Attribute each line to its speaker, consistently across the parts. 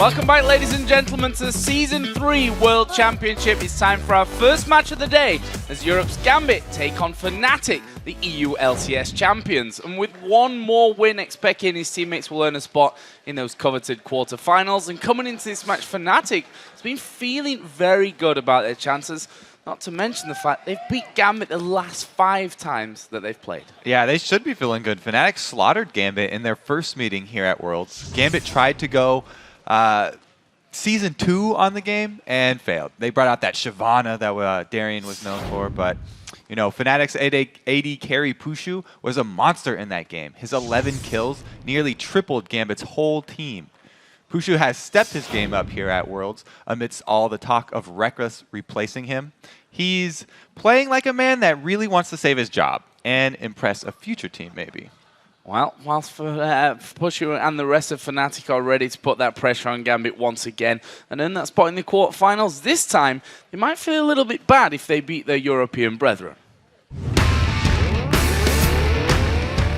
Speaker 1: Welcome back, ladies and gentlemen, to the Season 3 World Championship. It's time for our first match of the day as Europe's Gambit take on Fnatic, the EU LCS champions. And with one more win, Xpeke and his teammates will earn a spot in those coveted quarterfinals. And coming into this match, Fnatic has been feeling very good about their chances. Not to mention the fact they've beat Gambit the last 5 times that they've played.
Speaker 2: Yeah, they should be feeling good. Fnatic slaughtered Gambit in their first meeting here at Worlds. Gambit tried to go Season 2 on the game and failed. They brought out that Shyvana that Darian was known for, but you know, Fnatic's AD carry Pushu was a monster in that game. His 11 kills nearly tripled Gambit's whole team. Pushu has stepped his game up here at Worlds amidst all the talk of Reckless replacing him. He's playing like a man that really wants to save his job and impress a future team, maybe.
Speaker 1: Well, whilst Pushu and the rest of Fnatic are ready to put that pressure on Gambit once again and earn that spot in the quarterfinals, this time they might feel a little bit bad if they beat their European brethren.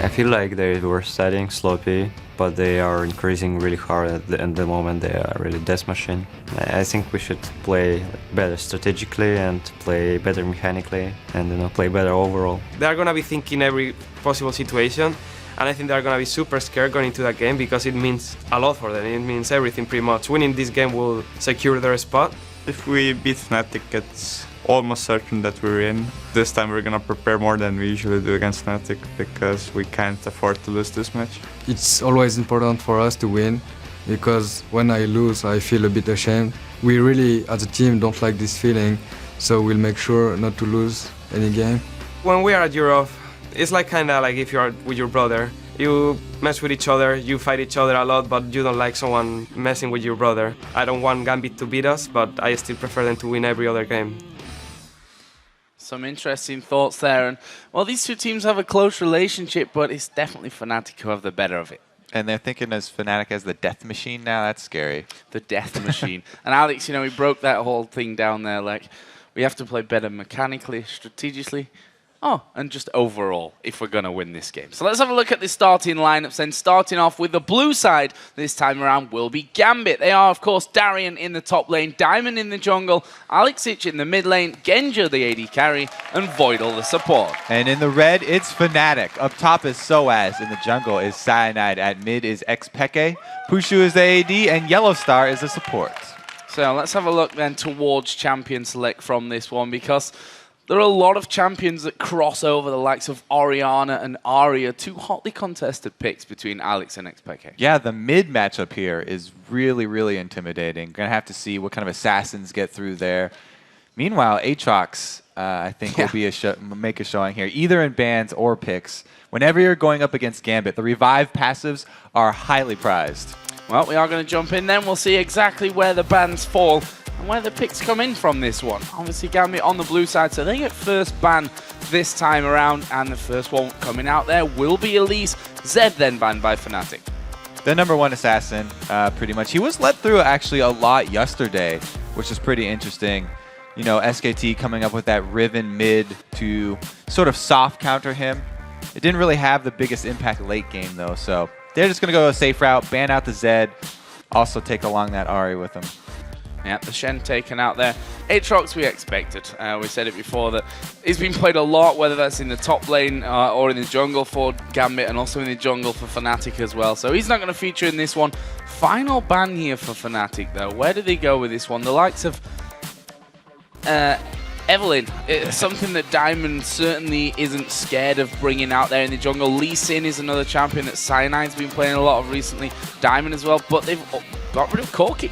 Speaker 3: I feel like they were studying sloppy, but they are increasing really hard at the moment. They are really death machine. I think we should play better strategically and play better mechanically and play better overall.
Speaker 4: They're gonna be thinking every possible situation, and I think they're gonna be super scared going into that game because it means a lot for them. It means everything pretty much. Winning this game will secure their spot.
Speaker 5: If we beat Fnatic, it's almost certain that we're in. This time we're gonna prepare more than we usually do against Fnatic because we can't afford to lose this match.
Speaker 6: It's always important for us to win because when I lose I feel a bit ashamed. We really as a team don't like this feeling, so we'll make sure not to lose any game.
Speaker 4: When we are at Europe, it's like kinda like if you are with your brother. You mess with each other, you fight each other a lot, but you don't like someone messing with your brother. I don't want Gambit to beat us, but I still prefer them to win every other game.
Speaker 1: Some interesting thoughts there. And well, these two teams have a close relationship, but it's definitely Fnatic who have the better of it.
Speaker 2: And they're thinking as Fnatic as the death machine now. That's scary.
Speaker 1: The death machine. And Alex, you know, he broke that whole thing down there. Like, we have to play better mechanically, strategically. Oh, and just overall, if we're going to win this game. So let's have a look at the starting lineups then. Starting off with the blue side this time around will be Gambit. They are, of course, Darian in the top lane, Diamond in the jungle, Alexic in the mid lane, Genja the AD carry, and Voidal the support.
Speaker 2: And in the red, it's Fnatic. Up top is Soaz. In the jungle is Cyanide. At mid is Xpeke. Pushu is the AD, and Yellow Star is the support.
Speaker 1: So let's have a look then towards champion select from this one, because there are a lot of champions that cross over, the likes of Orianna and Arya, 2 hotly contested picks between Alex and Xpeke.
Speaker 2: Yeah, the mid matchup here is really, really intimidating. Gonna have to see what kind of assassins get through there. Meanwhile, Aatrox, I think, will be make a showing here, either in bans or picks. Whenever you're going up against Gambit, the revive passives are highly prized.
Speaker 1: Well, we are going to jump in then. We'll see exactly where the bans fall and where the picks come in from this one. Obviously, Gambit on the blue side, so they get first ban this time around, and the first one coming out there will be Elise. Zed then banned by Fnatic.
Speaker 2: The #1 assassin, pretty much. He was let through actually a lot yesterday, which is pretty interesting. You know, SKT coming up with that Riven mid to sort of soft counter him. It didn't really have the biggest impact late game, though, so they're just going to go a safe route, ban out the Zed, also take along that Ahri with them.
Speaker 1: Yeah, the Shen taken out there. Aatrox we expected. We said it before that he's been played a lot, whether that's in the top lane or in the jungle for Gambit, and also in the jungle for Fnatic as well. So he's not going to feature in this one. Final ban here for Fnatic, though. Where do they go with this one? The likes of Evelynn, it's something that Diamond certainly isn't scared of bringing out there in the jungle. Lee Sin is another champion that Cyanide's been playing a lot of recently. Diamond as well, but they've got rid of Corki.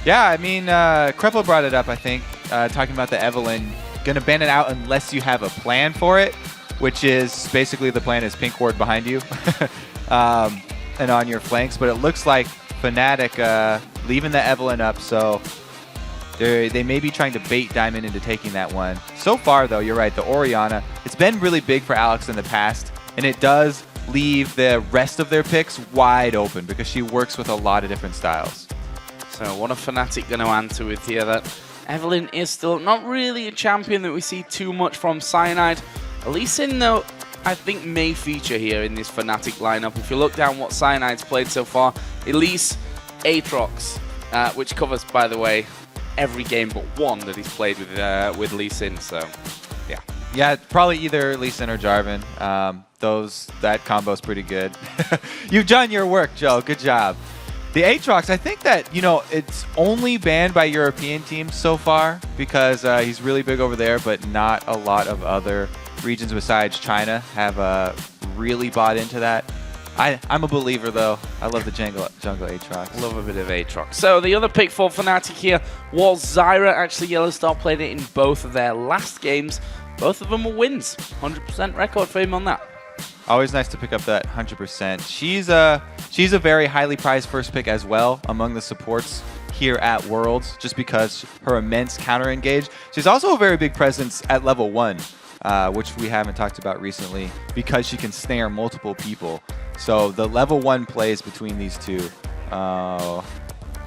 Speaker 2: Yeah, I mean, Kreppel brought it up, I think, talking about the Evelynn. Gonna ban it out unless you have a plan for it, which is basically the plan is pink ward behind you and on your flanks. But it looks like Fnatic leaving the Evelynn up, so they may be trying to bait Diamond into taking that one. So far, though, you're right, the Orianna, it's been really big for Alex in the past, and it does leave the rest of their picks wide open because she works with a lot of different styles.
Speaker 1: So what are Fnatic going to answer with here? That Evelynn is still not really a champion that we see too much from Cyanide. Lee Sin, though, I think may feature here in this Fnatic lineup. If you look down what Cyanide's played so far, Elise, Aatrox, which covers, by the way, every game but one that he's played with Lee Sin. So, yeah.
Speaker 2: Yeah, probably either Lee Sin or Jarvan. That combo's pretty good. You've done your work, Joe. Good job. The Aatrox, I think that, it's only banned by European teams so far because he's really big over there, but not a lot of other regions besides China have really bought into that. I'm a believer, though. I love the jungle Aatrox.
Speaker 1: Love a bit of Aatrox. So the other pick for Fnatic here was Zyra. Actually, Yellowstar played it in both of their last games. Both of them were wins. 100% record for him on that.
Speaker 2: Always nice to pick up that 100%. She's a very highly prized first pick as well among the supports here at Worlds, just because her immense counter engage. She's also a very big presence at level 1, which we haven't talked about recently, because she can snare multiple people. So the level 1 plays between these two.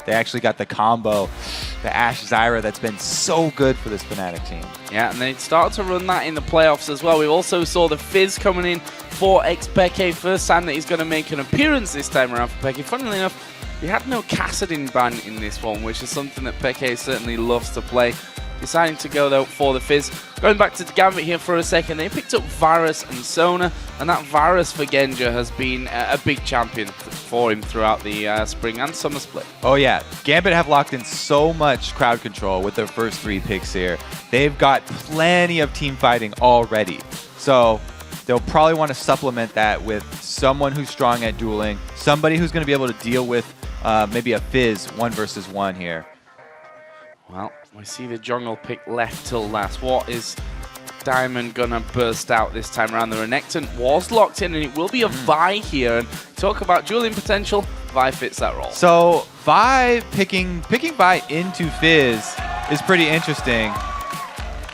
Speaker 2: They actually got the combo, the Ashe Zyra, that's been so good for this Fnatic team.
Speaker 1: Yeah, and they started to run that in the playoffs as well. We also saw the Fizz coming in for Peke. First time that he's going to make an appearance this time around for Peke. Funnily enough, we had no Kassadin ban in this one, which is something that Peke certainly loves to play. Deciding to go, though, for the Fizz. Going back to the Gambit here for a second, they picked up Varus and Sona, and that Varus for Genja has been a big champion for him throughout the spring and summer split.
Speaker 2: Oh yeah, Gambit have locked in so much crowd control with their first 3 picks here. They've got plenty of team fighting already. So they'll probably want to supplement that with someone who's strong at dueling, somebody who's going to be able to deal with maybe a Fizz 1 versus 1 here.
Speaker 1: Well, we see the jungle pick left till last. What is Diamond gonna burst out this time around? The Renekton was locked in, and it will be a Vi here. And talk about dueling potential, Vi fits that role.
Speaker 2: So Vi picking Vi into Fizz is pretty interesting,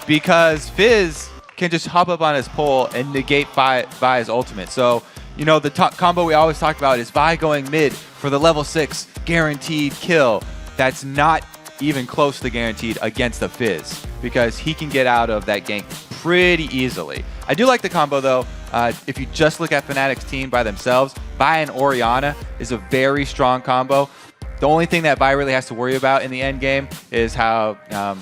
Speaker 2: because Fizz can just hop up on his pole and negate Vi's ultimate. So, the combo we always talk about is Vi going mid for the level 6 guaranteed kill. That's not even close to guaranteed against the Fizz, because he can get out of that gank pretty easily. I do like the combo, though. If you just look at Fnatic's team by themselves, Vi and Orianna is a very strong combo. The only thing that Vi really has to worry about in the end game is how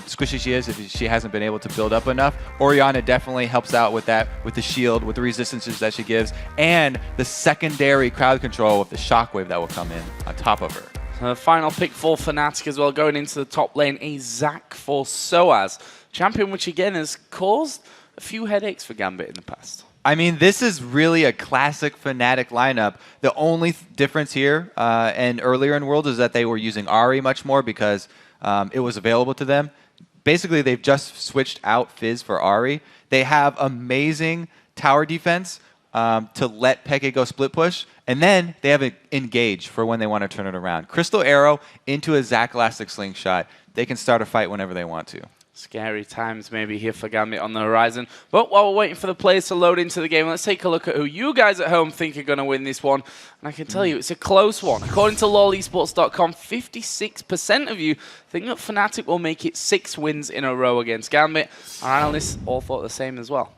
Speaker 2: squishy she is if she hasn't been able to build up enough. Orianna definitely helps out with that, with the shield, with the resistances that she gives, and the secondary crowd control with the shockwave that will come in on top of her.
Speaker 1: Final pick for Fnatic as well, going into the top lane, a Zac for Soaz. Champion which again has caused a few headaches for Gambit in the past.
Speaker 2: I mean, this is really a classic Fnatic lineup. The only difference here and earlier in World is that they were using Ahri much more because it was available to them. Basically, they've just switched out Fizz for Ahri. They have amazing tower defense to let Peke go split push, and then they have an engage for when they want to turn it around. Crystal Arrow into a Zac Elastic Slingshot. They can start a fight whenever they want to.
Speaker 1: Scary times maybe here for Gambit on the horizon. But while we're waiting for the players to load into the game, let's take a look at who you guys at home think are going to win this one. And I can tell you, it's a close one. According to lolesports.com, 56% of you think that Fnatic will make it 6 wins in a row against Gambit. Our analysts all thought the same as well.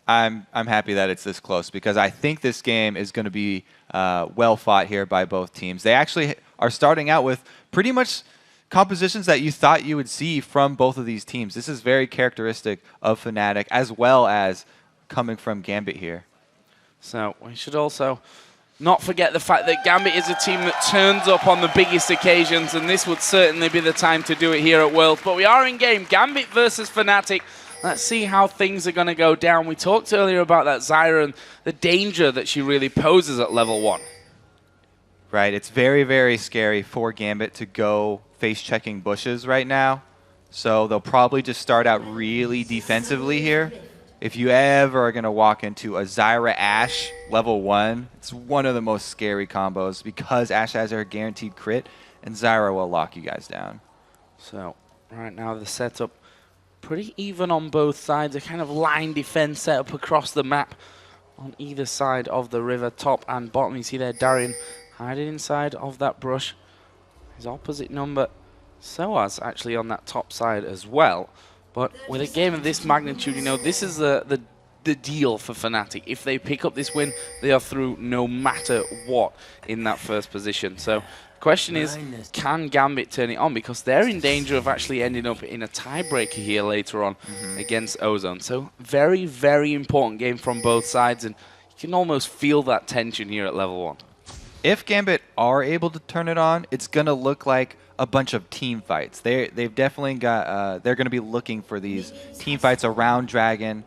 Speaker 2: I'm happy that it's this close, because I think this game is going to be well fought here by both teams. They actually are starting out with pretty much compositions that you thought you would see from both of these teams. This is very characteristic of Fnatic, as well as coming from Gambit here.
Speaker 1: So we should also not forget the fact that Gambit is a team that turns up on the biggest occasions, and this would certainly be the time to do it here at Worlds. But we are in game, Gambit versus Fnatic. Let's see how things are going to go down. We talked earlier about that Zyra and the danger that she really poses at level 1.
Speaker 2: Right, it's very, very scary for Gambit to go face-checking bushes right now. So they'll probably just start out really defensively here. If you ever are going to walk into a Zyra Ashe level 1, it's one of the most scary combos, because Ashe has her guaranteed crit, and Zyra will lock you guys down.
Speaker 1: So right now the setup pretty even on both sides. A kind of line defense set up across the map on either side of the river, top and bottom. You see there Darian hiding inside of that brush. His opposite number, Soaz, actually on that top side as well. But with a game of this magnitude, this is the deal for Fnatic. If they pick up this win, they are through no matter what in that first position. So Question is, can Gambit turn it on? Because they're in danger of actually ending up in a tiebreaker here later on against Ozone. So very, very important game from both sides, and you can almost feel that tension here at level 1.
Speaker 2: If Gambit are able to turn it on, it's going to look like a bunch of team fights. They've definitely got, they're going to be looking for these team fights around Dragon,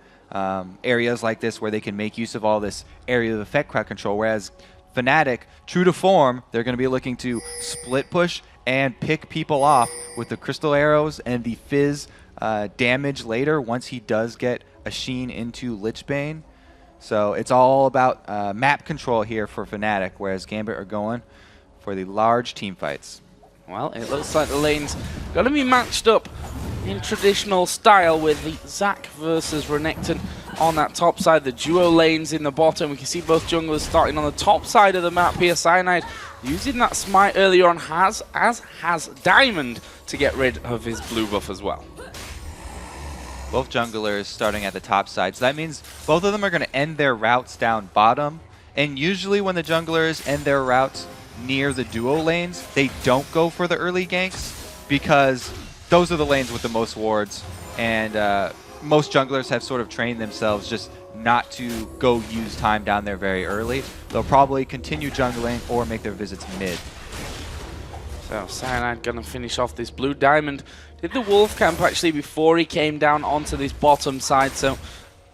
Speaker 2: areas like this where they can make use of all this area of effect crowd control, whereas Fnatic, true to form, they're going to be looking to split push and pick people off with the crystal arrows and the Fizz damage later once he does get a Sheen into Lichbane. So it's all about map control here for Fnatic, whereas Gambit are going for the large team fights.
Speaker 1: Well, it looks like the lane's going to be matched up in traditional style with the Zac versus Renekton on that top side, the duo lanes in the bottom. We can see both junglers starting on the top side of the map here. Cyanide using that smite earlier on, as has Diamond to get rid of his blue buff as well.
Speaker 2: Both junglers starting at the top side. So that means both of them are going to end their routes down bottom. And usually when the junglers end their routes near the duo lanes, they don't go for the early ganks because those are the lanes with the most wards. And most junglers have sort of trained themselves just not to go use time down there very early. They'll probably continue jungling or make their visits mid.
Speaker 1: So Cyanide gonna finish off this blue. Diamond did the wolf camp actually before he came down onto this bottom side, so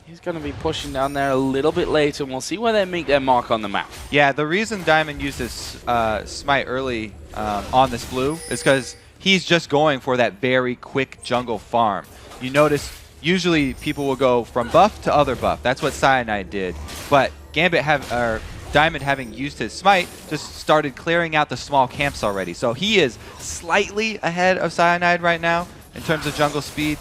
Speaker 1: he's gonna be pushing down there a little bit later, and we'll see where they make their mark on the map.
Speaker 2: Yeah, the reason Diamond used his smite early on this blue is because he's just going for that very quick jungle farm. You notice usually people will go from buff to other buff. That's what Cyanide did, but Diamond, having used his smite, just started clearing out the small camps already. So he is slightly ahead of Cyanide right now in terms of jungle speed.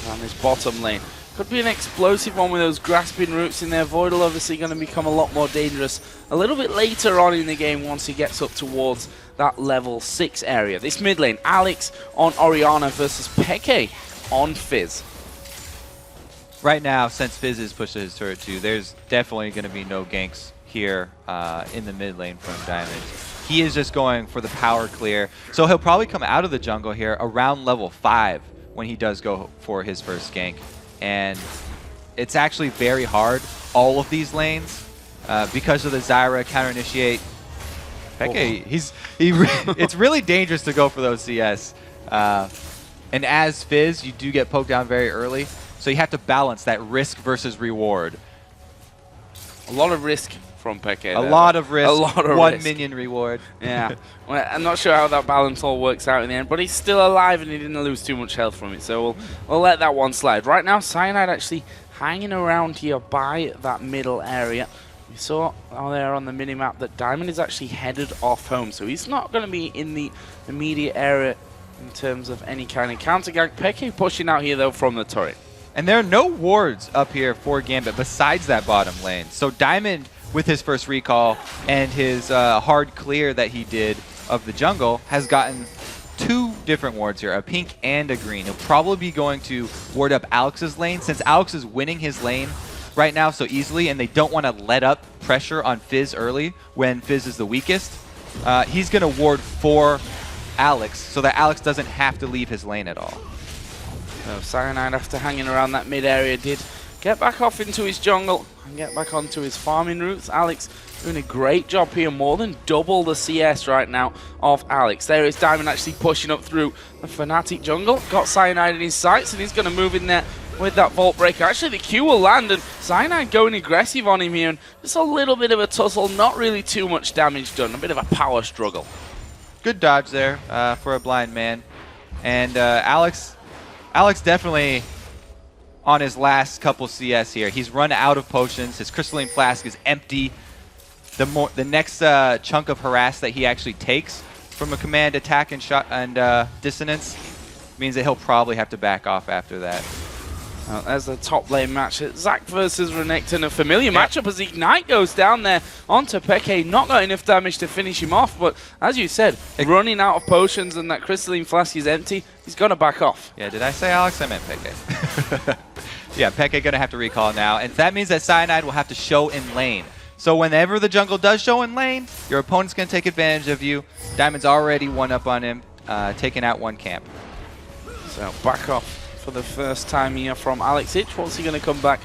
Speaker 1: On this bottom lane. Could be an explosive one with those grasping roots in there. Voidal obviously going to become a lot more dangerous a little bit later on in the game once he gets up towards that level 6 area. This mid lane, Alex on Orianna versus Peke on Fizz.
Speaker 2: Right now, since Fizz is pushing his turret too, there's definitely going to be no ganks here in the mid lane from Diamond. He is just going for the power clear. So he'll probably come out of the jungle here around level 5 when he does go for his first gank. And it's actually very hard, all of these lanes, because of the Zyra counter-initiate. Peke, it's really dangerous to go for those CS. And as Fizz, you do get poked down very early. So you have to balance that risk versus reward.
Speaker 1: A lot of risk from Peke.
Speaker 2: A lot of risk, one
Speaker 1: risk.
Speaker 2: minion reward.
Speaker 1: Yeah. Well, I'm not sure how that balance all works out in the end, but he's still alive and he didn't lose too much health from it, so we'll let that one slide. Right now, Cyanide actually hanging around here by that middle area. We saw there on the minimap that Diamond is actually headed off home, so he's not going to be in the immediate area in terms of any kind of counter gank. Peke pushing out here, though, from the turret.
Speaker 2: And there are no wards up here for Gambit besides that bottom lane. So Diamond, with his first recall and his hard clear that he did of the jungle, has gotten 2 different wards here, a pink and a green. He'll probably be going to ward up Alex's lane, since Alex is winning his lane right now so easily, and they don't want to let up pressure on Fizz early when Fizz is the weakest. He's going to ward for Alex so that Alex doesn't have to leave his lane at all.
Speaker 1: So Cyanide, after hanging around that mid area, did get back off into his jungle and get back onto his farming routes. Alex doing a great job here, more than double the CS right now of Alex. There is Diamond actually pushing up through the Fnatic jungle. Got Cyanide in his sights and he's going to move in there with that Vault Breaker. Actually, the Q will land and Cyanide going aggressive on him here. And just a little bit of a tussle, not really too much damage done. A bit of a power struggle.
Speaker 2: Good dodge there for a blind man. And Alex definitely on his last couple CS here. He's run out of potions. His crystalline flask is empty. The next chunk of harass that he actually takes from a command attack and shot and dissonance means that he'll probably have to back off after that.
Speaker 1: Well, there's the top lane match. Zac versus Renekton, a familiar matchup as Ignite goes down there onto Peke. Not got enough damage to finish him off, but as you said, running out of potions and that crystalline flask is empty, he's going to back off.
Speaker 2: Yeah, did I say Alex? I meant Peke. Yeah, Peke going to have to recall now, and that means that Cyanide will have to show in lane. So whenever the jungle does show in lane, your opponent's going to take advantage of you. Diamond's already one up on him, taking out one camp.
Speaker 1: So back off for the first time here from Alex Ich. What's he going to come back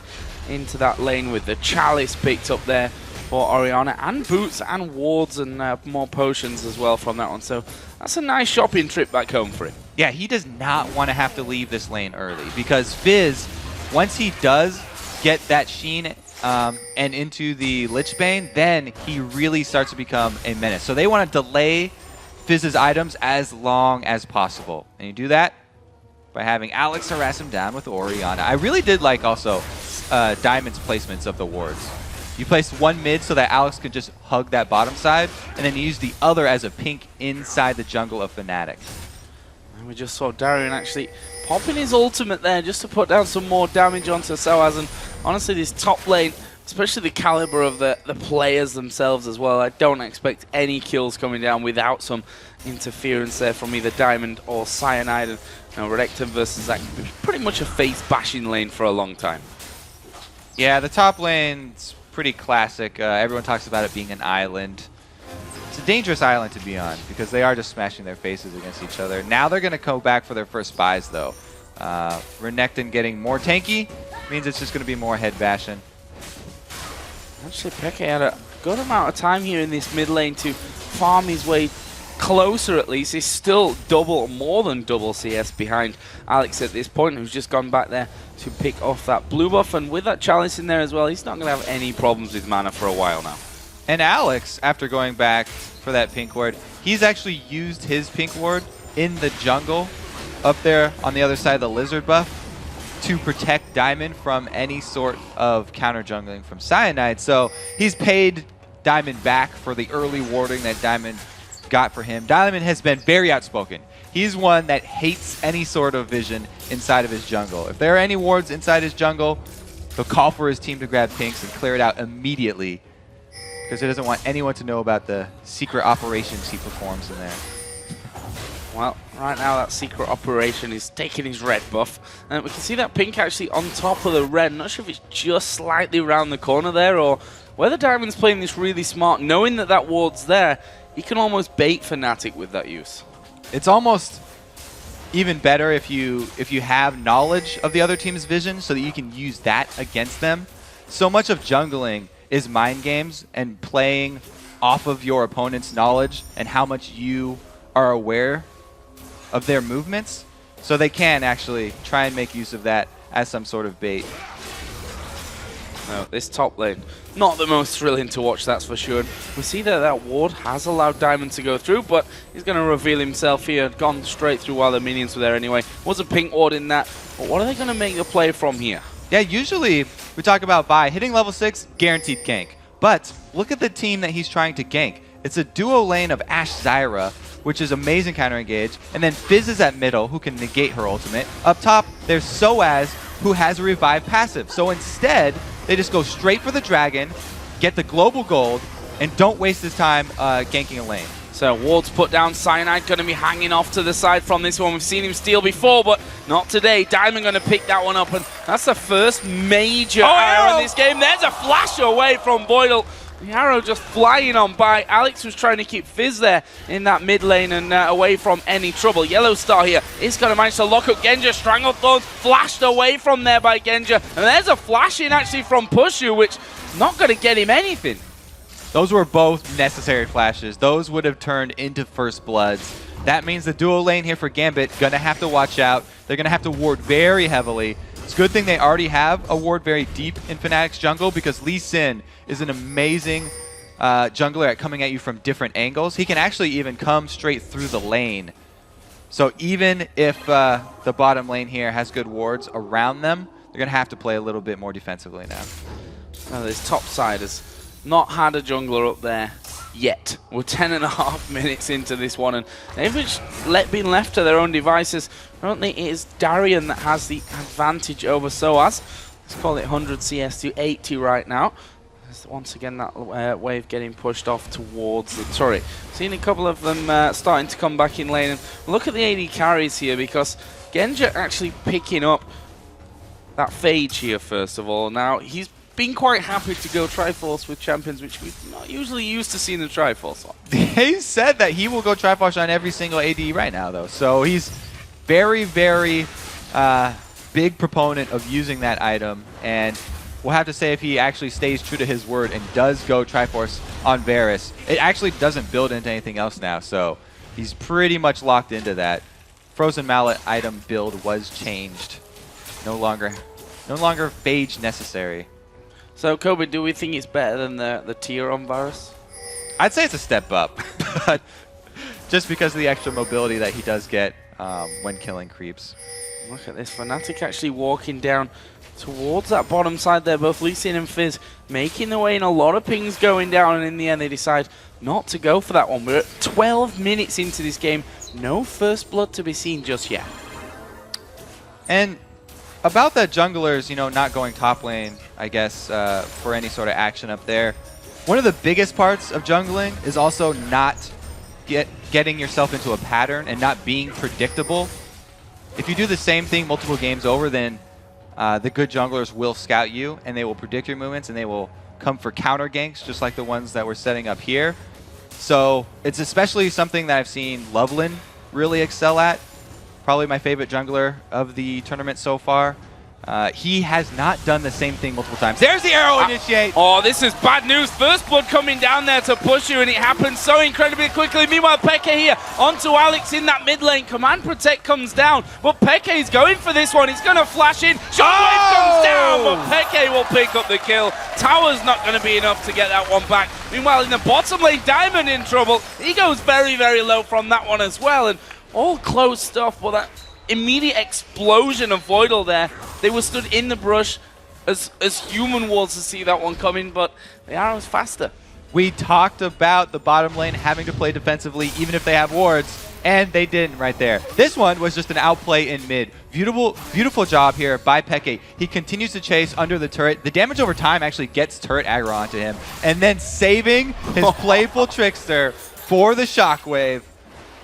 Speaker 1: into that lane with? The Chalice picked up there for Orianna, and boots and wards and more potions as well from that one. So that's a nice shopping trip back home for him.
Speaker 2: Yeah, he does not want to have to leave this lane early because Fizz, once he does get that Sheen and into the Lich Bane, then he really starts to become a menace. So they want to delay Fizz's items as long as possible. And you do that by having Alex harass him down with Orianna. I really did like also Diamond's placements of the wards. You placed one mid so that Alex could just hug that bottom side, and then you use the other as a pink inside the jungle of Fnatic.
Speaker 1: And we just saw Darian actually popping his ultimate there just to put down some more damage onto Soaz. And honestly, this top lane, especially the caliber of the players themselves as well, I don't expect any kills coming down without some interference there from either Diamond or Cyanide. And Renekton versus that could be pretty much a face bashing lane for a long time.
Speaker 2: Yeah, the top lane's pretty classic. Everyone talks about it being an island. It's a dangerous island to be on because they are just smashing their faces against each other. Now they're going to go back for their first buys, though. Renekton getting more tanky means it's just going to be more head bashing.
Speaker 1: Actually, Peke had a good amount of time here in this mid lane to farm his way closer at least. He's still more than double CS behind Alex at this point, who's just gone back there to pick off that blue buff. And with that chalice in there as well, he's not going to have any problems with mana for a while now.
Speaker 2: And Alex, after going back for that pink ward, he's actually used his pink ward in the jungle up there on the other side of the lizard buff to protect Diamond from any sort of counter jungling from Cyanide. So he's paid Diamond back for the early warding that Diamond got for him. Diamond has been very outspoken. He's one that hates any sort of vision inside of his jungle. If there are any wards inside his jungle, he'll call for his team to grab pinks and clear it out immediately because he doesn't want anyone to know about the secret operations he performs in there.
Speaker 1: Well, right now that secret operation is taking his red buff. And we can see that pink actually on top of the red. Not sure if it's just slightly around the corner there or whether Diamond's playing this really smart. Knowing that that ward's there, he can almost bait Fnatic with that use.
Speaker 2: It's almost even better if you have knowledge of the other team's vision so that you can use that against them. So much of jungling is mind games and playing off of your opponent's knowledge and how much you are aware of their movements, so they can actually try and make use of that as some sort of bait.
Speaker 1: No, this top lane, not the most thrilling to watch, that's for sure. We see that that ward has allowed Diamond to go through, but he's going to reveal himself here. Gone straight through while the minions were there anyway. Was a pink ward in that, but what are they going to make the play from here?
Speaker 2: Yeah, usually we talk about buy. Hitting level 6, guaranteed gank. But look at the team that he's trying to gank. It's a duo lane of Ashe Zyra, which is amazing counter engage, and then Fizz is at middle, who can negate her ultimate. Up top, there's Soaz, who has a revive passive. So instead, they just go straight for the dragon, get the global gold, and don't waste his time ganking a lane.
Speaker 1: So ward's put down. Cyanide going to be hanging off to the side from this one. We've seen him steal before, but not today. Diamond going to pick that one up, and that's the first major arrow in this game. There's a flash away from Voidal. The arrow just flying on by. Alex was trying to keep Fizz there in that mid lane and away from any trouble. Yellow Star here is going to manage to lock up Genja. Stranglethorn flashed away from there by Genja. And there's a flash in actually from Pushu, which not going to get him anything.
Speaker 2: Those were both necessary flashes. Those would have turned into first bloods. That means the duo lane here for Gambit going to have to watch out. They're going to have to ward very heavily. It's a good thing they already have a ward very deep in Fnatic's jungle because Lee Sin is an amazing jungler at coming at you from different angles. He can actually even come straight through the lane. So even if the bottom lane here has good wards around them, they're going to have to play a little bit more defensively now.
Speaker 1: Now this top side has not had a jungler up there yet. We're 10.5 minutes into this one, and they've been left to their own devices. Currently, it is Darian that has the advantage over Soaz. Let's call it 100 CS to 80 right now. There's once again that wave getting pushed off towards the turret. Seen a couple of them starting to come back in lane. And look at the AD carries here, because Genja actually picking up that Phage here first of all. Now, he's been quite happy to go Triforce with champions, which we're not usually used to seeing the Triforce on.
Speaker 2: He said that he will go Triforce on every single AD right now, though. So he's very, very big proponent of using that item. And we'll have to say if he actually stays true to his word and does go Triforce on Varus. It actually doesn't build into anything else now, so he's pretty much locked into that. Frozen Mallet item build was changed. No longer Phage necessary.
Speaker 1: So, Kobe, do we think it's better than the tier on Varus?
Speaker 2: I'd say it's a step up, but just because of the extra mobility that he does get when killing creeps.
Speaker 1: Look at this, Fnatic actually walking down towards that bottom side there, both Lee Sin and Fizz making their way, and a lot of pings going down, and in the end they decide not to go for that one. We're at 12 minutes into this game, no first blood to be seen just yet.
Speaker 2: And about that junglers, you know, not going top lane, I guess, for any sort of action up there. One of the biggest parts of jungling is also not getting yourself into a pattern and not being predictable. If you do the same thing multiple games over, then the good junglers will scout you, and they will predict your movements, and they will come for counter ganks, just like the ones that we're setting up here. So it's especially something that I've seen Loveland really excel at. Probably my favorite jungler of the tournament so far. He has not done the same thing multiple times. There's the arrow initiate!
Speaker 1: Oh, this is bad news. First blood coming down there to push you, and it happens so incredibly quickly. Meanwhile, Peke here onto Alex in that mid lane. Command Protect comes down, but Peke is going for this one. He's going to flash in. Shockwave comes down, but Peke will pick up the kill. Tower's not going to be enough to get that one back. Meanwhile, in the bottom lane, Diamond in trouble. He goes very, very low from that one as well, and all close stuff, but that immediate explosion of Voidal there. They were stood in the brush as human was to see that one coming, but the arrow's faster.
Speaker 2: We talked about the bottom lane having to play defensively even if they have wards, and they didn't right there. This one was just an outplay in mid. Beautiful job here by Peke. He continues to chase under the turret. The damage over time actually gets turret aggro onto him, and then saving his playful trickster for the shockwave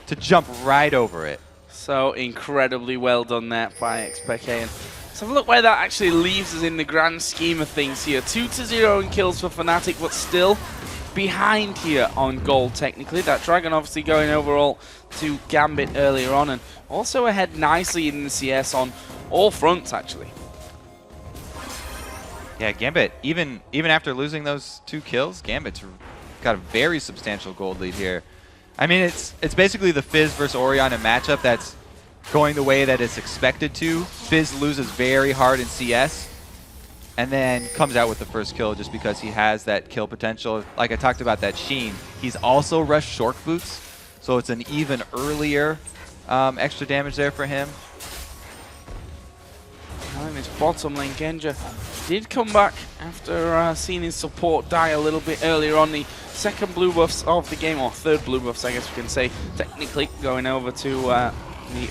Speaker 2: to jump right over it.
Speaker 1: So incredibly well done there by XPK. And let's have a look where that actually leaves us in the grand scheme of things here. 2-0 in kills for Fnatic, but still behind here on gold technically. That Dragon obviously going overall to Gambit earlier on, and also ahead nicely in the CS on all fronts actually.
Speaker 2: Yeah, Gambit, even after losing those 2 kills, Gambit's got a very substantial gold lead here. I mean, it's basically the Fizz versus Orianna matchup that's going the way that it's expected to. Fizz loses very hard in CS, and then comes out with the first kill just because he has that kill potential. Like I talked about that Sheen, he's also rushed short boots, so it's an even earlier extra damage there for him.
Speaker 1: And this bottom lane, Genja did come back after seeing his support die a little bit earlier on. The second blue buffs of the game, or third blue buffs I guess we can say, technically going over to the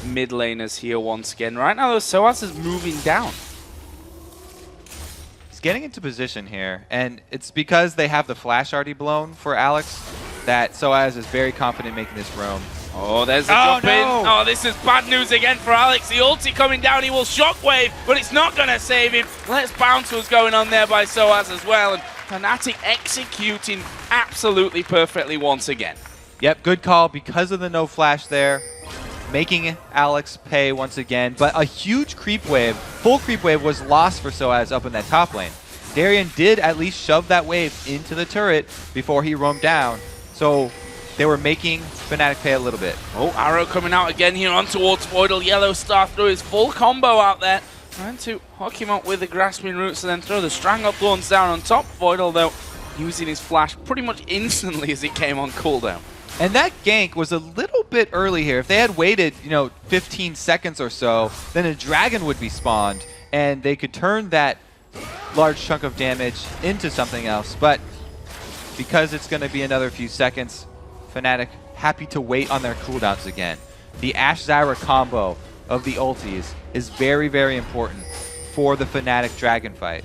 Speaker 1: mid laners here once again. Right now though, Soaz is moving down.
Speaker 2: He's getting into position here, and it's because they have the flash already blown for Alex that Soaz is very confident making this roam.
Speaker 1: Oh, there's the jump in. Oh, this is bad news again for Alex. The ulti coming down, he will shockwave, but it's not going to save him. Let's bounce was going on there by Soaz as well, and Fnatic executing absolutely perfectly once again.
Speaker 2: Yep, good call because of the no flash there, making Alex pay once again. But a huge creep wave, full creep wave, was lost for Soaz up in that top lane. Darien did at least shove that wave into the turret before he roamed down, so they were making Fnatic pay a little bit. Oh,
Speaker 1: arrow coming out again here on towards Voidal. Yellow Star through his full combo out there. Trying to hook him up with the grasping roots and then throw the Strangle Thorns down on top. Voidal, though, using his flash pretty much instantly as it came on cooldown.
Speaker 2: And that gank was a little bit early here. If they had waited, 15 seconds or so, then a dragon would be spawned, and they could turn that large chunk of damage into something else. But because it's going to be another few seconds, Fnatic happy to wait on their cooldowns again. The Ashe Zyra combo of the ultis is very, very important for the Fnatic dragon fight.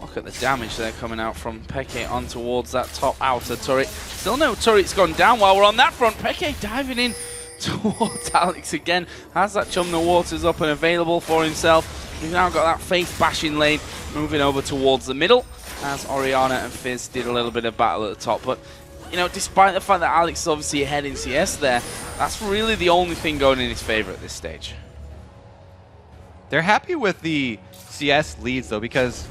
Speaker 1: Look at the damage there coming out from Peke on towards that top outer turret. Still no turret's gone down while we're on that front. Peke diving in towards Alex again. Has that Chum the Waters up and available for himself. He's now got that face bashing lane. moving over towards the middle, as Oriana and Fizz did a little bit of battle at the top. But, you know, despite the fact that Alex is obviously ahead in CS there, that's really the only thing going in his favor at this stage.
Speaker 2: They're happy with the CS leads, though, because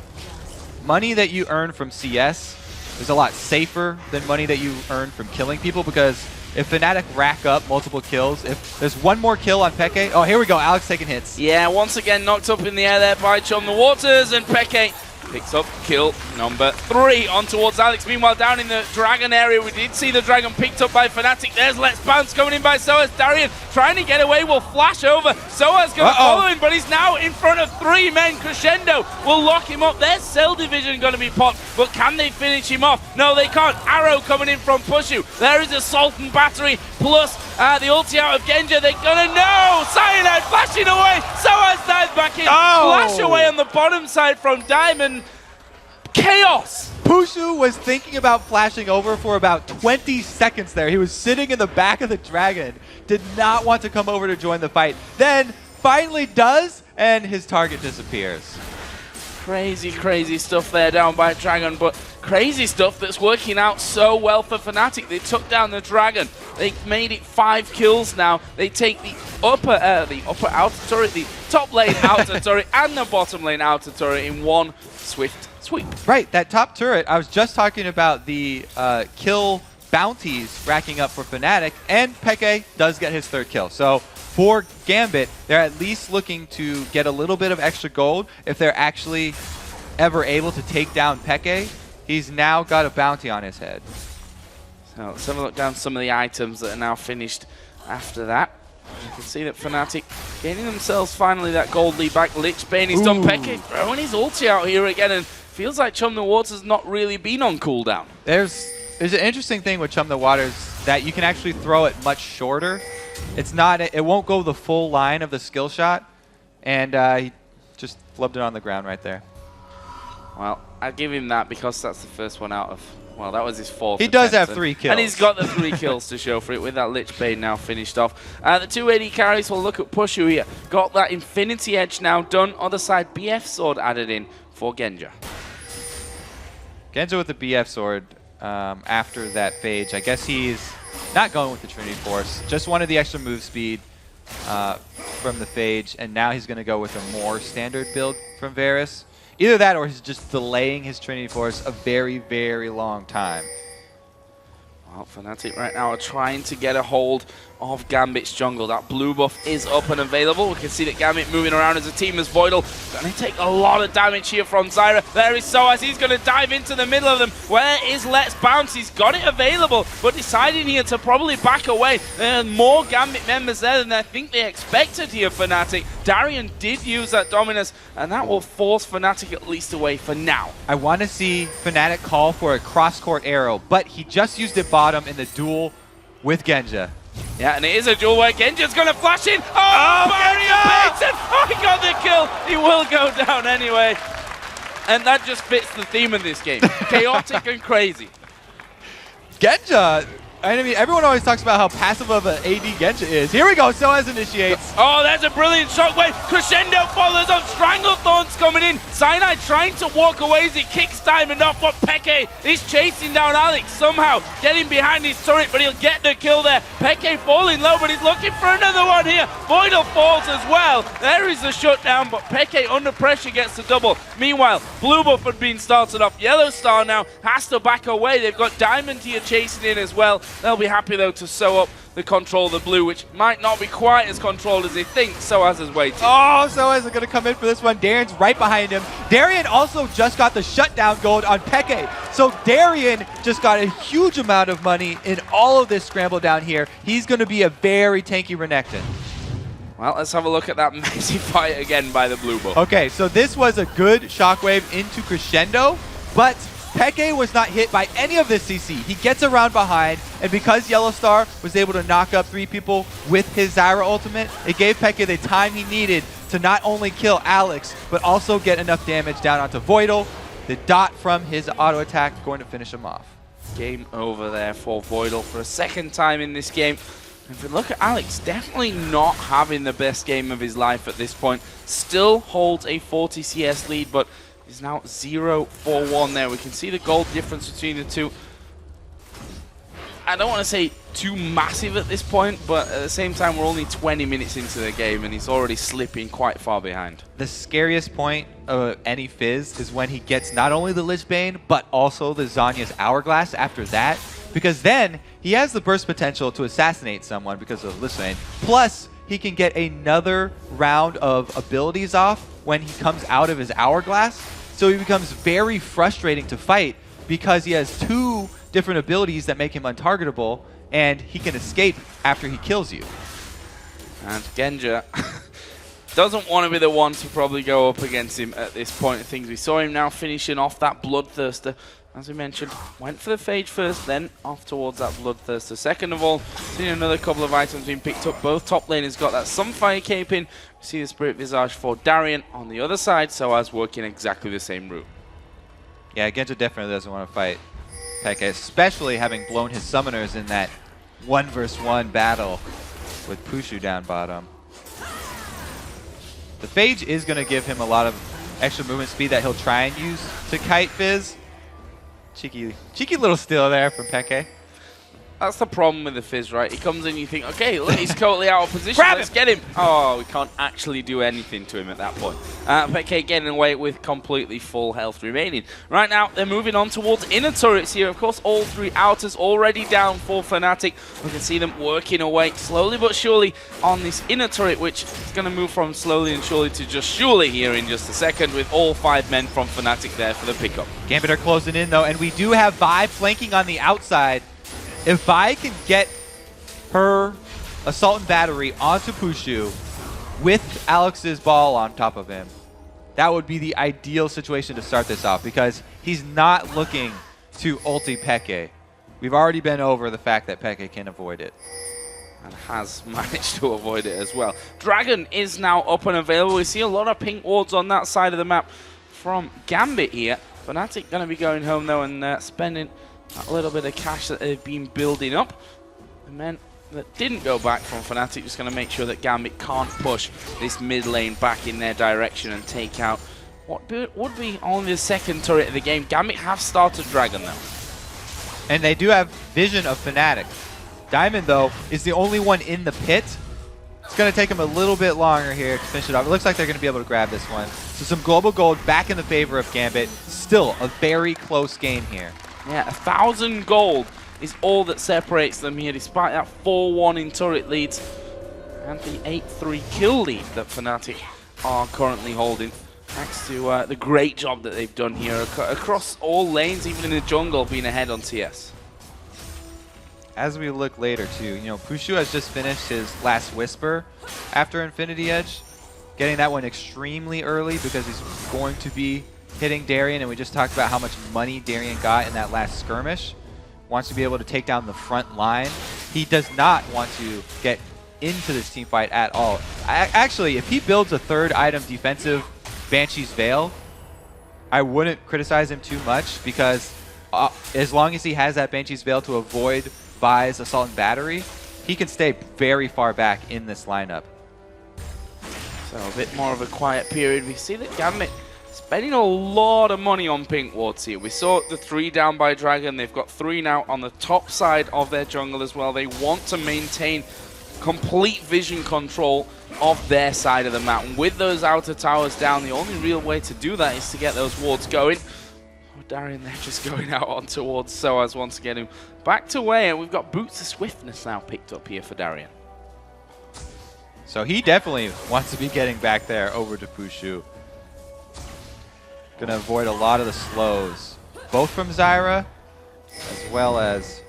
Speaker 2: money that you earn from CS is a lot safer than money that you earn from killing people, because if Fnatic rack up multiple kills, if there's one more kill on Peke, oh, here we go, Alex taking hits.
Speaker 1: Yeah, once again knocked up in the air there by Chum the Waters, and Peke picks up kill number 3 on towards Alex. Meanwhile, down in the Dragon area, we did see the Dragon picked up by Fnatic. There's Let's Bounce coming in by Soaz. Darian trying to get away, will flash over. Soaz going to follow him, but he's now in front of 3 men. Crescendo will lock him up. There's Cell Division going to be popped, but can they finish him off? No, they can't. Arrow coming in from Pushu. There is a Sultan Battery, plus the ulti out of Genja. They're going to know. Cyanide flashing away. Soaz dives back in. Flash away on the bottom side from Diamond. Chaos!
Speaker 2: Pushu was thinking about flashing over for about 20 seconds there. He was sitting in the back of the Dragon, did not want to come over to join the fight. Then finally does, and his target disappears.
Speaker 1: Crazy, crazy stuff there down by Dragon, but crazy stuff that's working out so well for Fnatic. They took down the Dragon. They made it 5 kills now. They take the upper outer turret, the top lane outer turret, and the bottom lane outer turret in one swift sweep.
Speaker 2: Right, that top turret, I was just talking about the kill bounties racking up for Fnatic, and Peke does get his 3rd kill. So for Gambit, they're at least looking to get a little bit of extra gold if they're actually ever able to take down Peke. He's now got a bounty on his head.
Speaker 1: So let's have a look down some of the items that are now finished after that. You can see that Fnatic gaining themselves finally that gold lead back. Lichbane, he's done. Peke throwing his ulti out here again, and feels like Chum the Waters not really been on cooldown.
Speaker 2: There's an interesting thing with Chum the Waters that you can actually throw it much shorter. It's not, it won't go the full line of the skill shot, and he just flubbed it on the ground right there.
Speaker 1: Well, I give him that because that's the first one out of, well, that was his 4th.
Speaker 2: He does have 3 kills.
Speaker 1: And he's got the 3 kills to show for it with that Lich Bane now finished off. The 2 AD carries will look at Pushu here. Got that Infinity Edge now done. Other side, BF Sword added in for Genja.
Speaker 2: Genja with the BF Sword after that phage. I guess he's not going with the Trinity Force. Just wanted the extra move speed from the phage, and now he's going to go with a more standard build from Varus. Either that or he's just delaying his Trinity Force a very, very long time.
Speaker 1: Well, Fnatic right now are trying to get a hold of Gambit's jungle. That blue buff is up and available. We can see that Gambit moving around as a team as Voidal. Going to take a lot of damage here from Zyra. There is Soaz. He's going to dive into the middle of them. Where is Let's Bounce? He's got it available, but deciding here to probably back away. There are more Gambit members there than I think they expected here, Fnatic. Darian did use that Dominus, and that will force Fnatic at least away for now.
Speaker 2: I want to see Fnatic call for a cross-court arrow, but he just used it bottom in the duel with Genja.
Speaker 1: Yeah, and it is a duel where Genja's going to flash in. Oh, barrier Bateson! Oh, he got the kill. He will go down anyway. And that just fits the theme of this game. Chaotic and crazy.
Speaker 2: Genja, I mean, everyone always talks about how passive of an AD Genja is. Here we go, Soaz initiates.
Speaker 1: Oh, there's a brilliant shockwave. Crescendo follows up. Stranglethorns coming in. Cyanide trying to walk away as he kicks Diamond off, but Peke is chasing down Alex somehow, getting behind his turret, but he'll get the kill there. Peke falling low, but he's looking for another one here. Voidal falls as well. There is the shutdown, but Peke under pressure gets the double. Meanwhile, blue buff had been started off. Yellow Star now has to back away. They've got Diamond here chasing in as well. They'll be happy, though, to sew up the control of the blue, which might not be quite as controlled as they think. Soaz is waiting.
Speaker 2: Oh, Soaz is going to come in for this one. Darian's right behind him. Darian also just got the shutdown gold on Peke. So Darian just got a huge amount of money in all of this scramble down here. He's going to be a very tanky Renekton.
Speaker 1: Well, let's have a look at that messy fight again by the blue buff.
Speaker 2: Okay, so this was a good shockwave into Crescendo, but Peke was not hit by any of this CC. He gets around behind, and because Yellow Star was able to knock up 3 people with his Zyra ultimate, it gave Peke the time he needed to not only kill Alex, but also get enough damage down onto Voidal. The dot from his auto attack going to finish him off.
Speaker 1: Game over there for Voidal for a second time in this game. If we look at Alex, definitely not having the best game of his life at this point. Still holds a 40 CS lead, but is now 0-4-1 there. We can see the gold difference between the two. I don't want to say too massive at this point, but at the same time, we're only 20 minutes into the game, and he's already slipping quite far behind.
Speaker 2: The scariest point of any Fizz is when he gets not only the Lich Bane, but also the Zhonya's Hourglass after that, because then he has the burst potential to assassinate someone because of Lich Bane. Plus, he can get another round of abilities off when he comes out of his Hourglass, so he becomes very frustrating to fight because he has two different abilities that make him untargetable, and he can escape after he kills you.
Speaker 1: And Genja doesn't want to be the one to probably go up against him at this point of things. We saw him now finishing off that Bloodthirster. As we mentioned, went for the Phage first, then off towards that Bloodthirster. Second of all, seeing another couple of items being picked up. Both top laners got that Sunfire Cape in. We see the Spirit Visage for Darien on the other side, so as working exactly the same route.
Speaker 2: Yeah, Genja definitely doesn't want to fight Peke, especially having blown his summoners in that 1v1 battle with Pushu down bottom. The Phage is going to give him a lot of extra movement speed that he'll try and use to kite Fizz. Cheeky little steal there from Peke.
Speaker 1: That's the problem with the Fizz, right? He comes in, you think, okay, look, he's totally out of position.
Speaker 2: Grab
Speaker 1: Let's
Speaker 2: him.
Speaker 1: get him. Oh, we can't actually do anything to him at that point. Peke getting away with completely full health remaining. Right now, they're moving on towards inner turrets here. Of course, all three outers already down for Fnatic. We can see them working away slowly but surely on this inner turret, which is going to move from slowly and surely to just surely here in just a second, with all 5 men from Fnatic there for the pickup.
Speaker 2: Gambit are closing in, though, and we do have Vi flanking on the outside. If Vi can get her Assault and Battery onto Pushu with Alex's ball on top of him, that would be the ideal situation to start this off, because he's not looking to ulti Peke. We've already been over the fact that Peke can avoid it.
Speaker 1: And has managed to avoid it as well. Dragon is now up and available. We see a lot of pink wards on that side of the map from Gambit here. Fnatic going to be going home, though, and spending a little bit of cash that they've been building up. The men that didn't go back from Fnatic just going to make sure that Gambit can't push this mid lane back in their direction and take out what would be only the second turret of the game. Gambit have started Dragon, though.
Speaker 2: And they do have vision of Fnatic. Diamond, though, is the only one in the pit. It's going to take him a little bit longer here to finish it off. It looks like they're going to be able to grab this one. So some global gold back in the favor of Gambit. Still a very close game here.
Speaker 1: Yeah, 1,000 gold is all that separates them here, despite that 4-1 in turret leads and the 8-3 kill lead that Fnatic are currently holding. Thanks to the great job that they've done here across all lanes, even in the jungle, being ahead on TS.
Speaker 2: As we look later, too, you know, Pushu has just finished his last Whisper after Infinity Edge, getting that one extremely early because he's going to be hitting Darien, and we just talked about how much money Darien got in that last skirmish. Wants to be able to take down the front line. He does not want to get into this team fight at all. Actually, if he builds a third item defensive Banshee's Veil, I wouldn't criticize him too much, because as long as he has that Banshee's Veil to avoid Vi's Assault and Battery, he can stay very far back in this lineup.
Speaker 1: So a bit more of a quiet period. We see that Gambit spending a lot of money on pink wards here. We saw the 3 down by Dragon. They've got 3 now on the top side of their jungle as well. They want to maintain complete vision control of their side of the map. And with those outer towers down, the only real way to do that is to get those wards going. Oh, Darien, they're just going out on towards Soaz once again, him back to way. And we've got Boots of Swiftness now picked up here for Darien.
Speaker 2: So he definitely wants to be getting back there over to Pushu. Gonna avoid a lot of the slows, both from Zyra as well as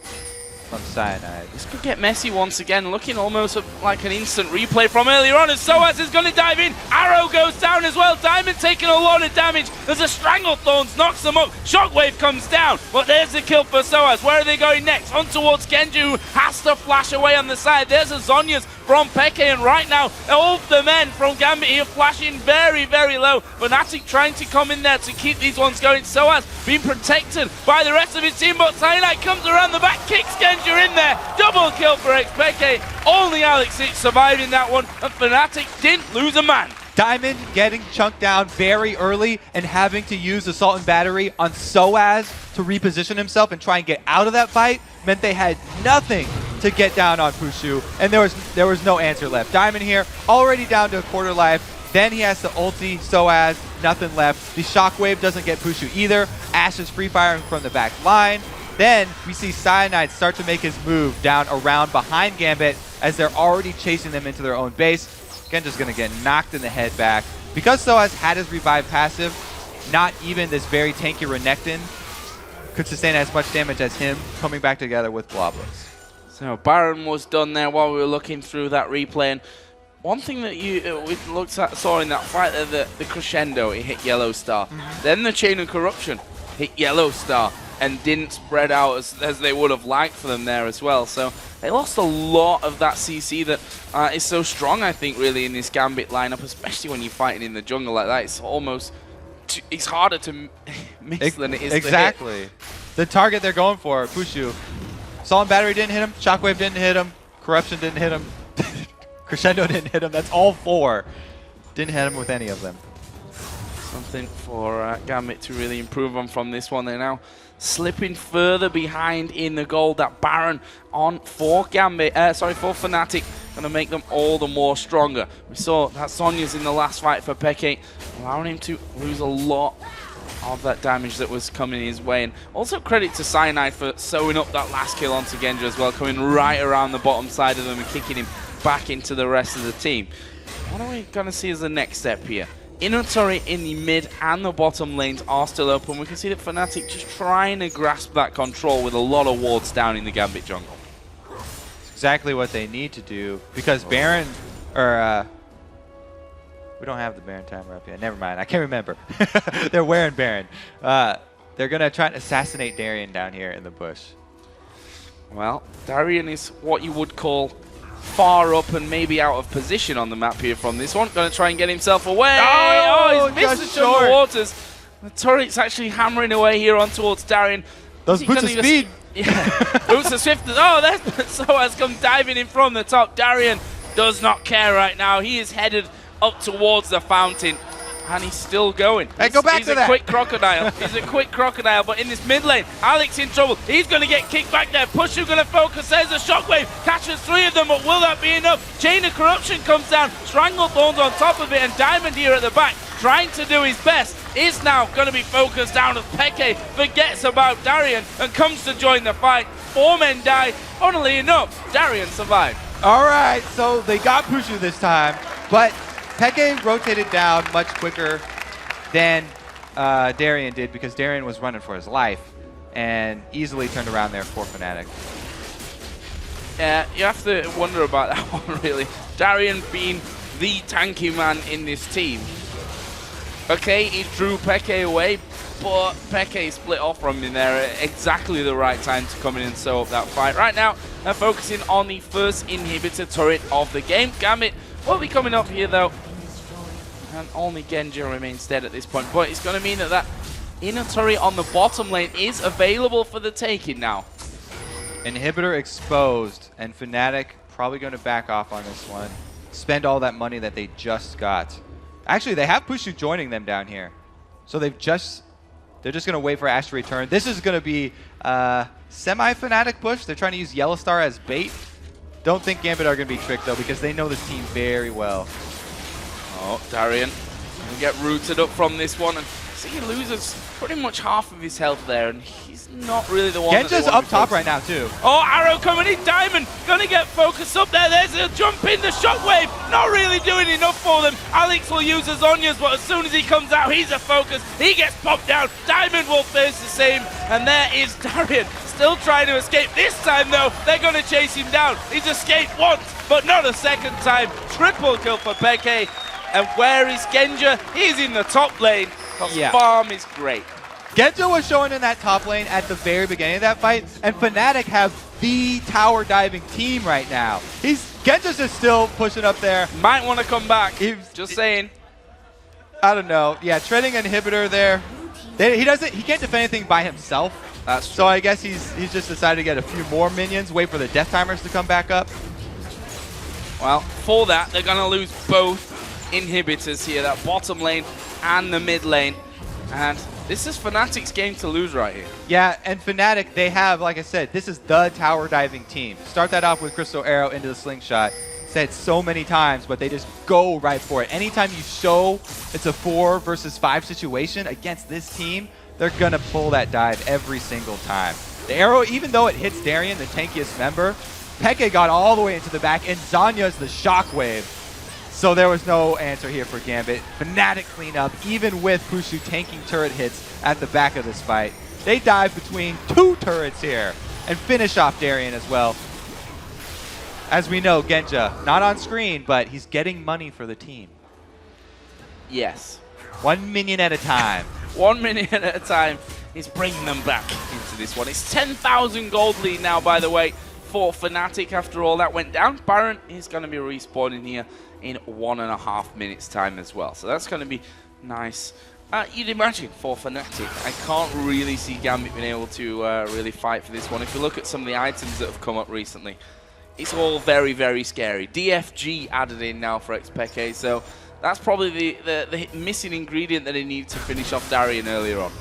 Speaker 2: from Cyanide.
Speaker 1: This could get messy once again, looking almost like an instant replay from earlier on, as Soaz is going to dive in. Arrow goes down as well. Diamond taking a lot of damage. There's a Stranglethorns, knocks them up. Shockwave comes down, but there's the kill for Soaz. Where are they going next? On towards Genju, who has to flash away on the side. There's a Zhonya's from Peke, and right now, all of the men from Gambit here flashing very, very low. Fnatic trying to come in there to keep these ones going. Soaz being protected by the rest of his team, but Cyanide comes around the back, kicks Genju in there. Double kill for Peke. Only Alex survived in that one, and Fnatic didn't lose a man.
Speaker 2: Diamond getting chunked down very early and having to use Assault and Battery on Soaz to reposition himself and try and get out of that fight meant they had nothing to get down on Pushu, and there was no answer left. Diamond here, already down to a quarter life. Then he has to ulti Soaz, nothing left. The Shockwave doesn't get Pushu either. Ash is free firing from the back line. Then we see Cyanide start to make his move down around behind Gambit as they're already chasing them into their own base. Genja's going to get knocked in the head back. Because Soaz had his revive passive, not even this very tanky Renekton could sustain as much damage as him coming back together with Bloblos.
Speaker 1: So Baron was done there while we were looking through that replay. And one thing that we saw in that fight there, the crescendo, it hit Yellow Star. Then the Chain of Corruption hit Yellow Star and didn't spread out as they would have liked for them there as well. So they lost a lot of that CC that is so strong, I think, really, in this Gambit lineup, especially when you're fighting in the jungle like that. It's almost, it's harder to miss than it is
Speaker 2: exactly.
Speaker 1: to hit.
Speaker 2: The target they're going for, Pushu. Assault and Battery didn't hit him, Shockwave didn't hit him, Corruption didn't hit him, Crescendo didn't hit him. That's all four. Didn't hit him with any of them.
Speaker 1: Something for Gambit to really improve on from this one. They're now slipping further behind in the gold. That Baron on for Gambit, for Fnatic, going to make them all the more stronger. We saw that Sonya's in the last fight for Peke, allowing him to lose a lot of that damage that was coming his way. And also credit to Cyanide for sewing up that last kill onto Genja as well, coming right around the bottom side of them and kicking him back into the rest of the team. What are we going to see as the next step here? Inventory in the mid and the bottom lanes are still open. We can see that Fnatic just trying to grasp that control with a lot of wards down in the Gambit jungle.
Speaker 2: It's exactly what they need to do because Baron, or we don't have the Baron timer up yet. Never mind, I can't remember. They're wearing Baron. They're going to try and assassinate Darien down here in the bush.
Speaker 1: Well, Darien is what you would call far up and maybe out of position on the map here from this one. Going to try and get himself away. Oh, he's missed the jungle waters. The turret's actually hammering away here on towards Darien.
Speaker 2: Those boots of speed.
Speaker 1: Yeah, boots of swift. Oh, there's Soaz come diving in from the top. Darien does not care right now. He is headed up towards the fountain. And he's still going.
Speaker 2: Hey, go back to that.
Speaker 1: He's a quick crocodile. He's a quick crocodile, but in this mid lane, Alex in trouble. He's going to get kicked back there. Pushu going to focus. There's a shockwave. Catches three of them, but will that be enough? Chain of Corruption comes down. Stranglethorns on top of it, and Diamond here at the back, trying to do his best, is now going to be focused down as Peke forgets about Darien and comes to join the fight. 4 men die. Funnily enough, Darien survived.
Speaker 2: All right, so they got Pushu this time, but Peke rotated down much quicker than Darien did because Darien was running for his life and easily turned around there for Fnatic.
Speaker 1: Yeah, you have to wonder about that one, really. Darien being the tanky man in this team. Okay, he drew Peke away, but Peke split off from him there at exactly the right time to come in and sew up that fight. Right now, they're focusing on the first inhibitor turret of the game. Gambit will be coming up here, though. And only Genja remains dead at this point. But it's going to mean that that inner turret on the bottom lane is available for the taking now.
Speaker 2: Inhibitor exposed, and Fnatic probably going to back off on this one. Spend all that money that they just got. Actually, they have Pushu joining them down here. So they're just going to wait for Ash to return. This is going to be a semi-Fnatic push. They're trying to use Yellow Star as bait. Don't think Gambit are going to be tricked, though, because they know this team very well.
Speaker 1: Oh, Darien will get rooted up from this one, and see he loses pretty much half of his health there, and he's not really the one.
Speaker 2: Genja's up top right now, too.
Speaker 1: Oh, arrow coming in, Diamond gonna get focused up there. There's a jump in, the shockwave, not really doing enough for them. Alex will use his Onyas, but as soon as he comes out, he's a focus. He gets popped down. Diamond will face the same, and there is Darien. Still trying to escape. This time, though, they're going to chase him down. He's escaped once, but not a second time. Triple kill for Peke. And where is Genja? He's in the top lane.
Speaker 2: Yeah.
Speaker 1: Farm is great.
Speaker 2: Genja was showing in that top lane at the very beginning of that fight, and Fnatic have the tower diving team right now. Genja's just still pushing up there.
Speaker 1: Might want to come back. Just saying.
Speaker 2: I don't know. Yeah, treading inhibitor there. He can't defend anything by himself.
Speaker 1: That's true.
Speaker 2: So I guess he's just decided to get a few more minions, wait for the death timers to come back up.
Speaker 1: Well, for that, they're going to lose both inhibitors here, that bottom lane and the mid lane. And this is Fnatic's game to lose right here.
Speaker 2: Yeah, and Fnatic, they have, like I said, this is the tower diving team. Start that off with Crystal Arrow into the slingshot. Said so many times, but they just go right for it. Anytime you show it's a 4 versus 5 situation against this team, they're going to pull that dive every single time. The arrow, even though it hits Darien, the tankiest member, Peke got all the way into the back, and Zanya's the shockwave. So there was no answer here for Gambit. Fnatic cleanup, even with Pushu tanking turret hits at the back of this fight. They dive between 2 turrets here and finish off Darien as well. As we know, Genja, not on screen, but he's getting money for the team.
Speaker 1: Yes.
Speaker 2: 1 minion at a time.
Speaker 1: 1 minute at a time. He's bringing them back into this one. It's 10,000 gold lead now, by the way, for Fnatic after all that went down. Baron is going to be respawning here in 1.5 minutes time as well. So that's going to be nice. You'd imagine for Fnatic, I can't really see Gambit being able to really fight for this one. If you look at some of the items that have come up recently, it's all very, very scary. DFG added in now for Xpeke, so that's probably the missing ingredient that he needed to finish off Darien earlier on.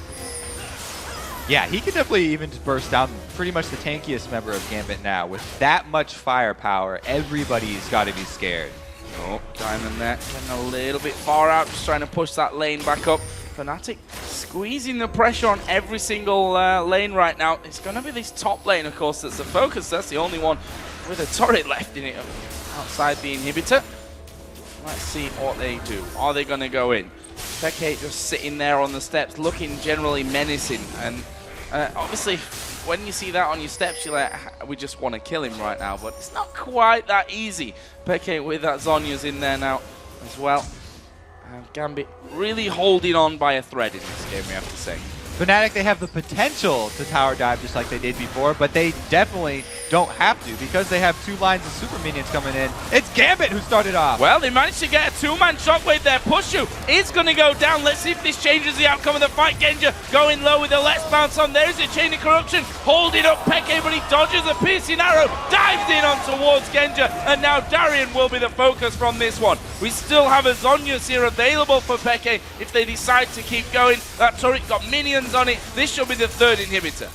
Speaker 2: Yeah, he could definitely even just burst down pretty much the tankiest member of Gambit now. With that much firepower, everybody's got to be scared.
Speaker 1: Oh, Diamond there, getting a little bit far out, just trying to push that lane back up. Fnatic squeezing the pressure on every single lane right now. It's going to be this top lane, of course, that's the focus. That's the only one with a turret left in it outside the inhibitor. Let's see what they do. Are they going to go in? Peke just sitting there on the steps, looking generally menacing. And obviously, when you see that on your steps, you're like, we just want to kill him right now. But it's not quite that easy. Peke with that Zonya's in there now as well. And Gambit really holding on by a thread in this game, we have to say.
Speaker 2: Fnatic, they have the potential to tower dive just like they did before, but they definitely don't have to because they have 2 lines of super minions coming in. It's Gambit who started off.
Speaker 1: Well, they managed to get a 2-man shockwave there. Pushu is going to go down. Let's see if this changes the outcome of the fight. Genja going low with the let's bounce on. There's a chain of corruption holding up Peke, but he dodges a piercing arrow, dives in on towards Genja, and now Darien will be the focus from this one. We still have a Zonyas here available for Peke if they decide to keep going. That turret got minions on it. This should be the 3rd inhibitor.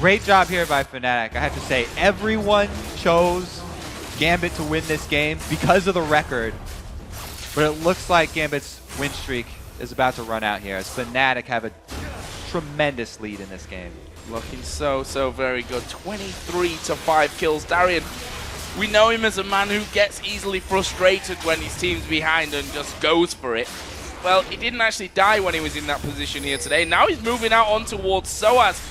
Speaker 2: Great job here by Fnatic. I have to say, everyone chose Gambit to win this game because of the record. But it looks like Gambit's win streak is about to run out here as Fnatic have a tremendous lead in this game.
Speaker 1: Looking so very good. 23-5 kills. Darien, we know him as a man who gets easily frustrated when his team's behind and just goes for it. Well, he didn't actually die when he was in that position here today. Now he's moving out on towards Soaz.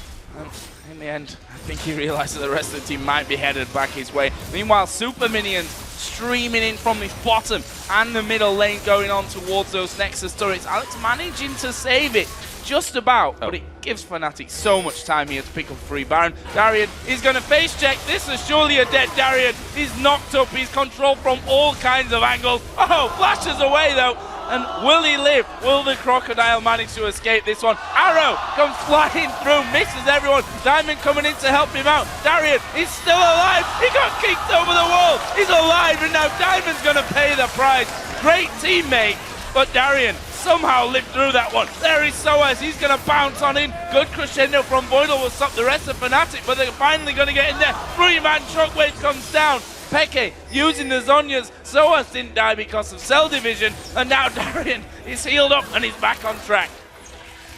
Speaker 1: In the end, I think he realizes the rest of the team might be headed back his way. Meanwhile, super minions streaming in from the bottom and the middle lane going on towards those Nexus turrets. Alex managing to save it just about, but it gives Fnatic so much time here to pick up free Baron. Darien is going to face check. This is surely a dead Darien. He's knocked up. He's controlled from all kinds of angles. Oh, flashes away though. And will he live? Will the Crocodile manage to escape this one? Arrow comes flying through, misses everyone. Diamond coming in to help him out. Darien is still alive. He got kicked over the wall. He's alive, and now Diamond's going to pay the price. Great teammate, but Darien somehow lived through that one. There is Soaz. He's going to bounce on in. Good crescendo from Voidal will stop the rest of Fnatic, but they're finally going to get in there. 3-man shockwave comes down. Peke using the Zonyas. Soaz didn't die because of cell division, and now Darien is healed up and he's back on track.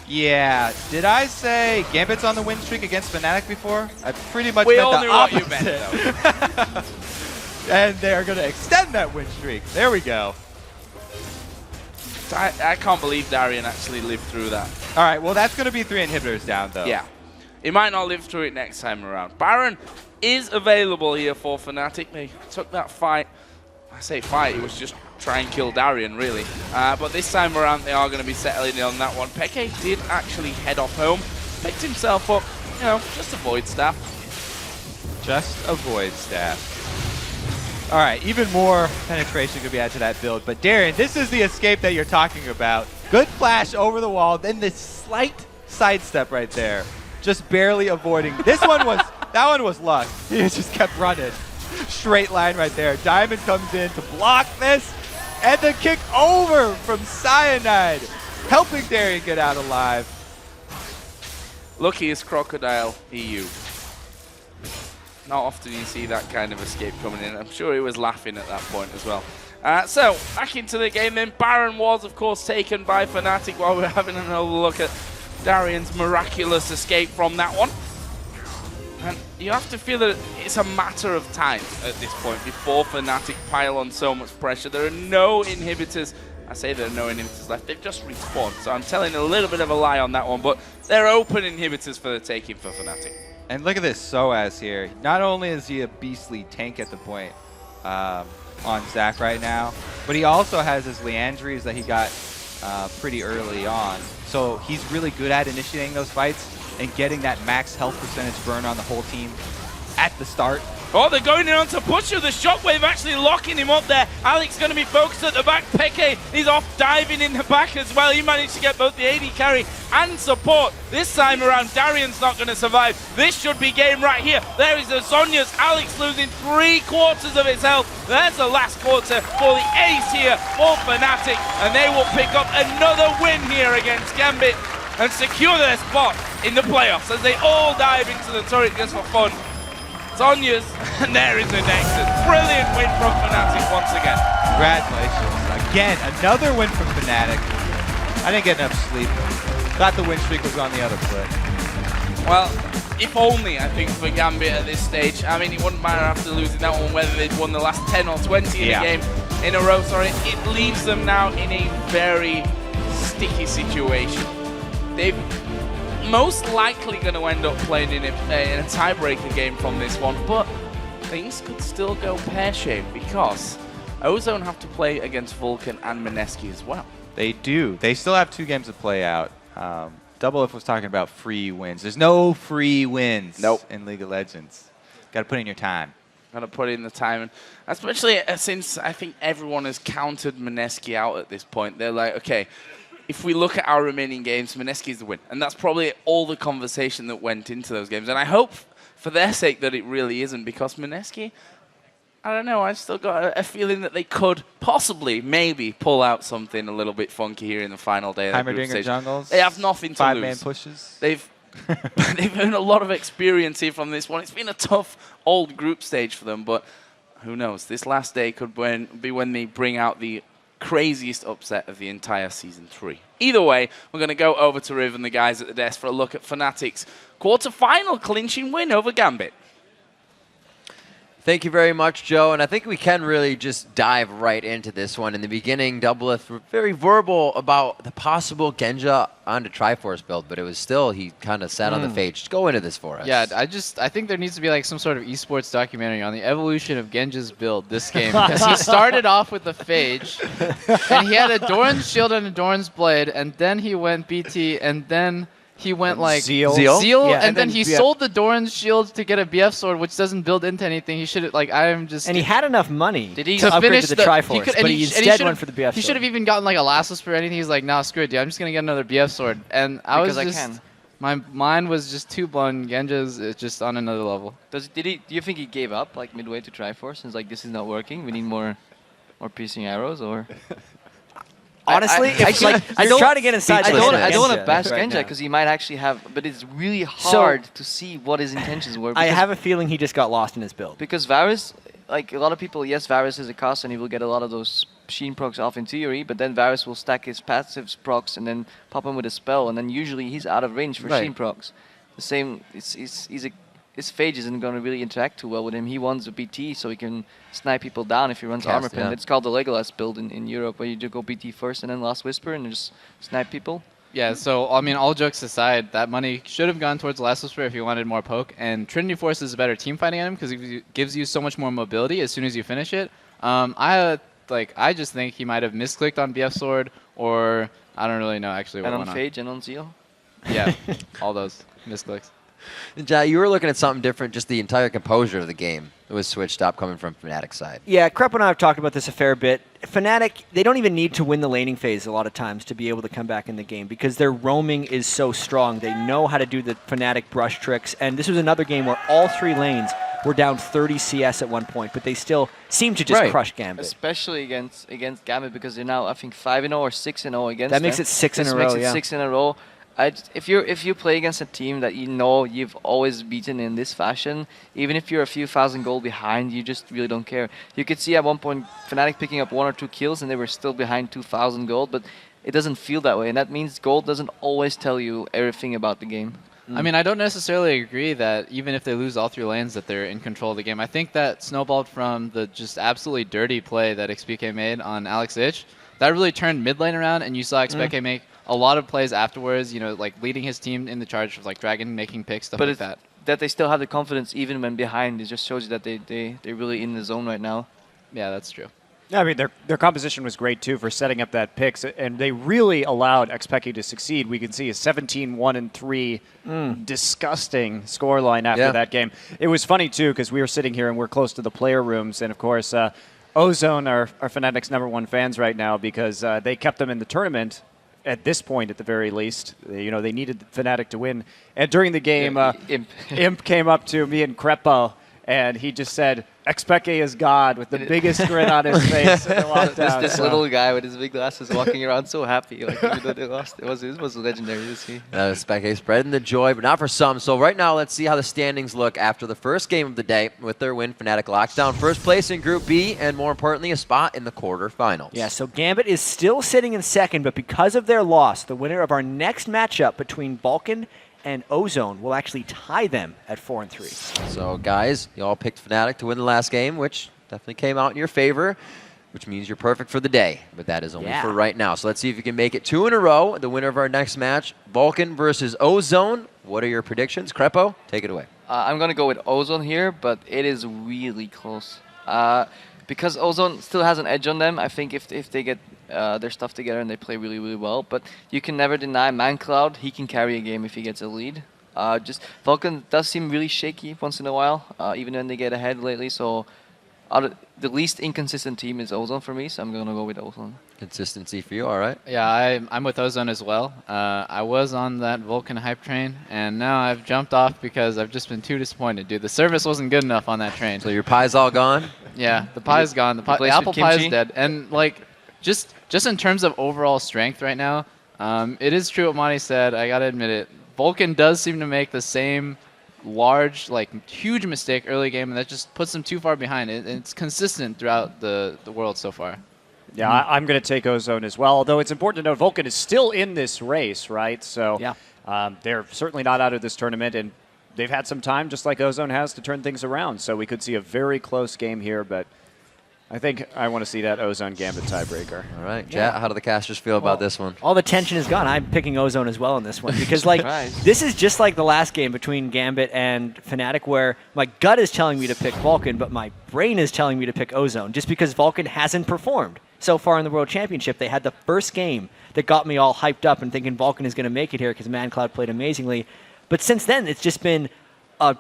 Speaker 2: Yeah, did I say Gambit's on the win streak against Fnatic before? I pretty much
Speaker 1: We
Speaker 2: meant
Speaker 1: all
Speaker 2: the
Speaker 1: knew what
Speaker 2: opposite.
Speaker 1: you meant, though.
Speaker 2: And they are going to extend that win streak. There we go.
Speaker 1: I can't believe Darien actually lived through that.
Speaker 2: All right, well, that's going to be 3 inhibitors down, though.
Speaker 1: Yeah. He might not live through it next time around. Baron is available here for Fnatic. They took that fight. I say fight, it was just try and kill Darien, really. But this time around, they are going to be settling in on that one. Peke did actually head off home. Picked himself up, you know, just avoid staff.
Speaker 2: Just avoid staff. All right, even more penetration could be added to that build. But Darien, this is the escape that you're talking about. Good flash over the wall, then this slight sidestep right there. Just barely avoiding. This one was, that one was luck. He just kept running. Straight line right there. Diamond comes in to block this. And the kick over from Cyanide, helping Darian get out alive.
Speaker 1: Luckiest Crocodile EU. Not often you see that kind of escape coming in. I'm sure he was laughing at that point as well. So, back into the game then. Baron was, of course, taken by Fnatic while we're having another look at Darian's miraculous escape from that one. And you have to feel that it's a matter of time at this point before Fnatic pile on so much pressure. There are no inhibitors. I say there are no inhibitors left. They've just respawned. So I'm telling a little bit of a lie on that one, but they're open inhibitors for the taking for Fnatic.
Speaker 2: And look at this Soaz here. Not only is he a beastly tank at the point on Zach right now, but he also has his Leandries that he got pretty early on. So he's really good at initiating those fights and getting that max health percentage burn on the whole team at the start.
Speaker 1: Oh, they're going in on to Pusher. The Shockwave actually locking him up there. Alex going to be focused at the back. Peke, he's off diving in the back as well. He managed to get both the AD carry and support. This time around, Darian's not going to survive. This should be game right here. There is the Zhonya's. Alex losing 3/4 of his health. There's the last quarter for the ace here for Fnatic. And they will pick up another win here against Gambit and secure their spot in the playoffs as they all dive into the turret just for fun. Zhonya's, and there is the Nexus. Brilliant win from Fnatic once again.
Speaker 2: Congratulations. Again, another win from Fnatic. I didn't get enough sleep. Thought the win streak was on the other foot.
Speaker 1: Well, if only, I think, for Gambit at this stage. I mean, it wouldn't matter after losing that one whether they'd won the last 10 or 20 in a game in a row. Sorry, it leaves them now in a very sticky situation. They've most likely going to end up playing in a tiebreaker game from this one, but things could still go pear-shaped because Ozone have to play against Vulcan and Mineski as well.
Speaker 2: They do. They still have 2 games to play out. Double F was talking about free wins. There's no free wins in League of Legends. Got to put in your time.
Speaker 1: Got to put in the time, and especially since I think everyone has counted Mineski out at this point. They're like, okay, if we look at our remaining games, Mineski is the win. And that's probably all the conversation that went into those games. And I hope for their sake that it really isn't, because Mineski, I don't know, I've still got a feeling that they could possibly, maybe, pull out something a little bit funky here in the final day of the group stage.
Speaker 2: Jungles.
Speaker 1: They have nothing to lose.
Speaker 2: 5-man pushes.
Speaker 1: They've earned a lot of experience here from this one. It's been a tough old group stage for them, but who knows? This last day could be when they bring out the craziest upset of the entire Season 3. Either way, we're going to go over to Riv and the guys at the desk for a look at Fnatic's quarter-final clinching win over Gambit.
Speaker 7: Thank you very much, Joe. And I think we can really just dive right into this one. In the beginning, Doubleth were very verbal about the possible Genja onto Triforce build, but it was still, he kind of sat on the fage. Just go into this for us.
Speaker 8: Yeah, I think there needs to be like some sort of esports documentary on the evolution of Genja's build this game. Because he started off with a phage, and he had a Doran's shield and a Doran's blade, and then he went BT, and then he went like
Speaker 7: Zeal,
Speaker 8: yeah, and then he sold the Doran's shield to get a BF sword, which doesn't build into anything. He should like I'm just.
Speaker 9: And he had enough money
Speaker 8: to
Speaker 9: upgrade
Speaker 8: finish
Speaker 9: to the Triforce, but he instead went for the BF sword.
Speaker 8: He should have even gotten like a Last Whisper or anything. He's like, nah, screw it, dude. I'm just gonna get another BF sword. And I was just, my mind was just too blown. Genja's just on another level.
Speaker 10: Do you think he gave up like midway to Triforce and like this is not working? We need more piercing arrows, or?
Speaker 9: Honestly, I don't try to get inside.
Speaker 10: I don't want to bash Genja because he might actually have, but it's really hard to see what his intentions were.
Speaker 9: I have a feeling he just got lost in his build.
Speaker 10: Because Varus, like a lot of people, yes, Varus is a cost and he will get a lot of those Sheen procs off in theory, but then Varus will stack his passives procs and then pop him with a spell, and then usually he's out of range for Sheen procs. The same, his phage isn't going to really interact too well with him. He wants a BT so he can snipe people down if he runs armor pin. It's called the Legolas build in Europe, where you do go BT first and then Last Whisper and just snipe people.
Speaker 8: Yeah, so I mean, all jokes aside, that money should have gone towards Last Whisper if you wanted more poke. And Trinity Force is a better team fighting item because it gives you so much more mobility as soon as you finish it. I just think he might have misclicked on BF Sword, or I don't really know actually what went on.
Speaker 10: And on Phage and on Zeal?
Speaker 8: Yeah, all those misclicks.
Speaker 7: Ja, you were looking at something different, just the entire composure of the game. It was switched up coming from Fnatic's side.
Speaker 9: Yeah, Krep and I have talked about this a fair bit. Fnatic, they don't even need to win the laning phase a lot of times to be able to come back in the game because their roaming is so strong. They know how to do the Fnatic brush tricks, and this was another game where all 3 lanes were down 30 CS at one point, but they still seem to just crush Gambit.
Speaker 10: Especially against Gambit, because they're now, I think, 5-0 or 6-0 against
Speaker 9: That makes
Speaker 10: them.
Speaker 9: it 6 in a row,
Speaker 10: This makes it
Speaker 9: yeah.
Speaker 10: 6 in a row. If you play against a team that you know you've always beaten in this fashion, even if you're a few thousand gold behind, you just really don't care. You could see at one point Fnatic picking up 1 or 2 kills and they were still behind 2,000 gold, but it doesn't feel that way, and that means gold doesn't always tell you everything about the game.
Speaker 8: I mean, I don't necessarily agree that even if they lose all 3 lanes that they're in control of the game. I think that snowballed from the just absolutely dirty play that XPK made on Alex Ich. That really turned mid lane around, and you saw XPK make a lot of plays afterwards, you know, like leading his team in the charge of like Dragon, making picks, stuff like that.
Speaker 10: That they still have the confidence even when behind, it just shows you that they're really in the zone right now.
Speaker 8: Yeah, that's true.
Speaker 11: Yeah, I mean, their composition was great, too, for setting up that picks, and they really allowed XPK to succeed. We can see a 17-1-3 disgusting scoreline after that game. It was funny, too, because we were sitting here and we're close to the player rooms, and, of course, Ozone are Fnatic's #1 fans right now because they kept them in the tournament at this point, at the very least. You know, they needed Fnatic to win. And during the game, Imp came up to me and Crepo, and he just said, XPK is God, with the biggest grin on his face in the lockdown.
Speaker 10: This little guy with his big glasses walking around so happy, like, even though they lost. It was legendary to see.
Speaker 7: XPK spreading the joy, but not for some. So right now, let's see how the standings look after the first game of the day with their win. Fnatic locks down first place in Group B, and more importantly, a spot in the quarterfinals.
Speaker 9: Yeah, so Gambit is still sitting in second, but because of their loss, the winner of our next matchup between Vulcan and Ozone will actually tie them at 4-3.
Speaker 7: So guys, you all picked Fnatic to win the last game, which definitely came out in your favor, which means you're perfect for the day, but that is only for right now. So let's see if you can make it 2 in a row. The winner of our next match, Vulcan versus Ozone. What are your predictions? Crepo, take it away.
Speaker 10: I'm going to go with Ozone here, but it is really close. Because Ozone still has an edge on them, I think if they get their stuff together and they play really, really well. But you can never deny ManCloud. He can carry a game if he gets a lead. Just Vulcan does seem really shaky once in a while, even when they get ahead lately. So the least inconsistent team is Ozone for me, so I'm going to go with Ozone.
Speaker 7: Consistency for you, all right.
Speaker 8: Yeah, I'm with Ozone as well. I was on that Vulcan hype train, and now I've jumped off because I've just been too disappointed, dude. The service wasn't good enough on that train.
Speaker 7: So your pie's all gone?
Speaker 8: Yeah, the pie's gone. The apple pie is dead. And like, just in terms of overall strength right now, it is true what Monty said. I gotta admit it. Vulcan does seem to make the same large, like huge mistake early game, and that just puts them too far behind. It's consistent throughout the world so far.
Speaker 11: Yeah, I'm going to take Ozone as well, although it's important to note Vulcan is still in this race, right? So they're certainly not out of this tournament, and they've had some time, just like Ozone has, to turn things around. So we could see a very close game here, but I think I want to see that Ozone Gambit tiebreaker.
Speaker 7: All right, Chat, how do the casters feel about this one?
Speaker 9: All the tension is gone. I'm picking Ozone as well in this one because, like, this is just like the last game between Gambit and Fnatic, where my gut is telling me to pick Vulcan, but my brain is telling me to pick Ozone, just because Vulcan hasn't performed so far in the World Championship. They had the first game that got me all hyped up and thinking Vulcan is going to make it here because ManCloud played amazingly. But since then, it's just been a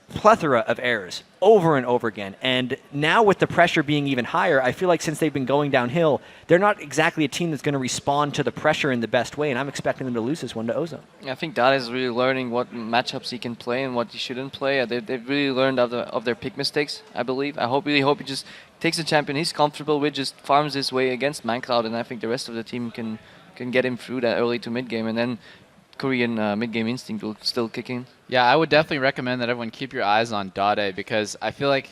Speaker 9: plethora of errors over and over again. And now with the pressure being even higher, I feel like since they've been going downhill, they're not exactly a team that's going to respond to the pressure in the best way, and I'm expecting them to lose this one to Ozone.
Speaker 10: I think Dada is really learning what matchups he can play and what he shouldn't play. They've really learned of their pick mistakes, I believe. I really hope he just takes a champion he's comfortable with, just farms his way against ManCloud, and I think the rest of the team can get him through that early to mid game, and then Korean mid-game instinct will still kick in. Yeah,
Speaker 8: I would definitely recommend that everyone keep your eyes on Dade, because I feel like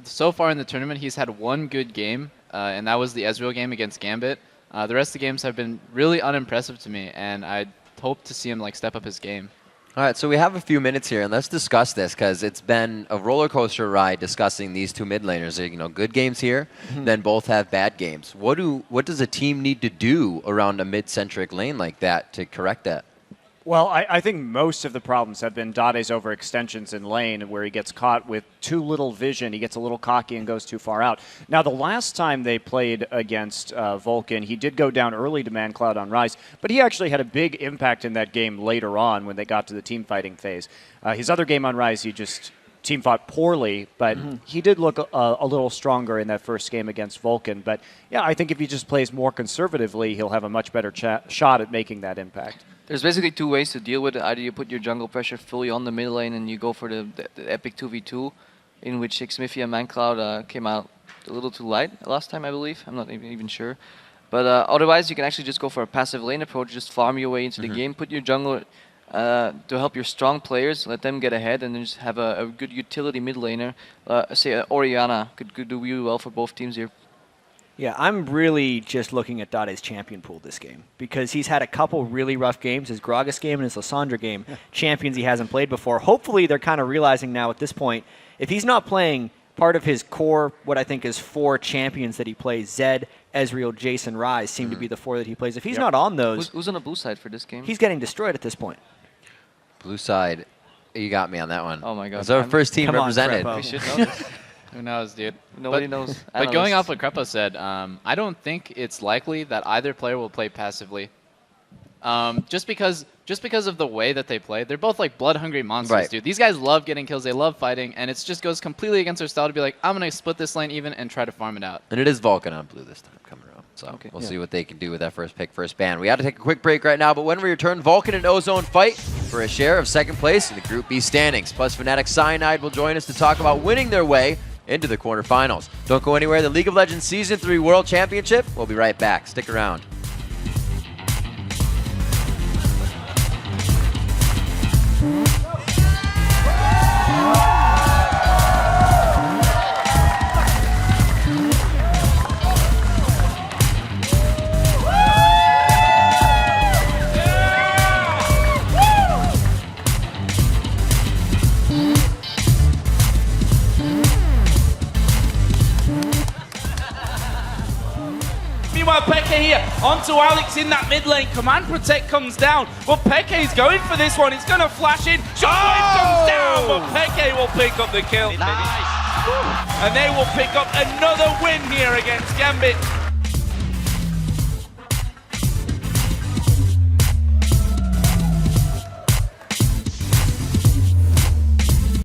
Speaker 8: so far in the tournament he's had one good game, and that was the Ezreal game against Gambit. The rest of the games have been really unimpressive to me, and I hope to see him like step up his game.
Speaker 7: All right, so we have a few minutes here, and let's discuss this, because it's been a roller coaster ride discussing these two mid laners. You know, good games here, then both have bad games. What does a team need to do around a mid-centric lane like that to correct that?
Speaker 11: Well, I think most of the problems have been Dade's overextensions in lane, where he gets caught with too little vision. He gets a little cocky and goes too far out. Now, the last time they played against Vulcan, he did go down early to ManCloud on Rise, but he actually had a big impact in that game later on when they got to the team fighting phase. His other game on Rise, he just team fought poorly, but he did look a little stronger in that first game against Vulcan. But yeah, I think if he just plays more conservatively, he'll have a much better shot at making that impact.
Speaker 10: There's basically two ways to deal with it. Either you put your jungle pressure fully on the mid lane and you go for the epic 2v2, in which Xmithia and Mancloud came out a little too light last time, I believe. I'm not even sure. But otherwise, you can actually just go for a passive lane approach, just farm your way into the game, put your jungler to help your strong players, let them get ahead, and then just have a good utility mid laner. Say Orianna could do really well for both teams here.
Speaker 9: Yeah, I'm really just looking at Dade's champion pool this game because he's had a couple really rough games, his Gragas game and his Lissandra game, champions he hasn't played before. Hopefully they're kind of realizing now at this point, if he's not playing part of his core, what I think is 4 champions that he plays, Zed, Ezreal, Jason, Ryze seem to be the 4 that he plays. If he's not on those...
Speaker 10: Who's on the blue side for this game?
Speaker 9: He's getting destroyed at this point.
Speaker 7: Blue side, you got me on that one.
Speaker 10: Oh my god.
Speaker 7: It's our first team represented.
Speaker 10: We should know this.
Speaker 8: Who knows, dude?
Speaker 10: Nobody knows.
Speaker 8: But going off what Krepo said, I don't think it's likely that either player will play passively. Just because of the way that they play. They're both like blood-hungry monsters, dude. These guys love getting kills. They love fighting, and it just goes completely against their style to be like, I'm going to split this lane even and try to farm it out.
Speaker 7: And it is Vulcan on blue this time coming around. So we'll see what they can do with that first pick, first ban. We have to take a quick break right now, but when we return, Vulcan and Ozone fight for a share of second place in the Group B standings. Plus, Fnatic Cyanide will join us to talk about winning their way into the quarterfinals. Don't go anywhere. The League of Legends Season 3 World Championship. We'll be right back. Stick around.
Speaker 1: Meanwhile, Peke here onto Alex in that mid lane. Command Protect comes down, but Peke's going for this one. He's going to flash in. Shockwave comes down, but Peke will pick up the kill. Nice. And they will pick up another win here against Gambit.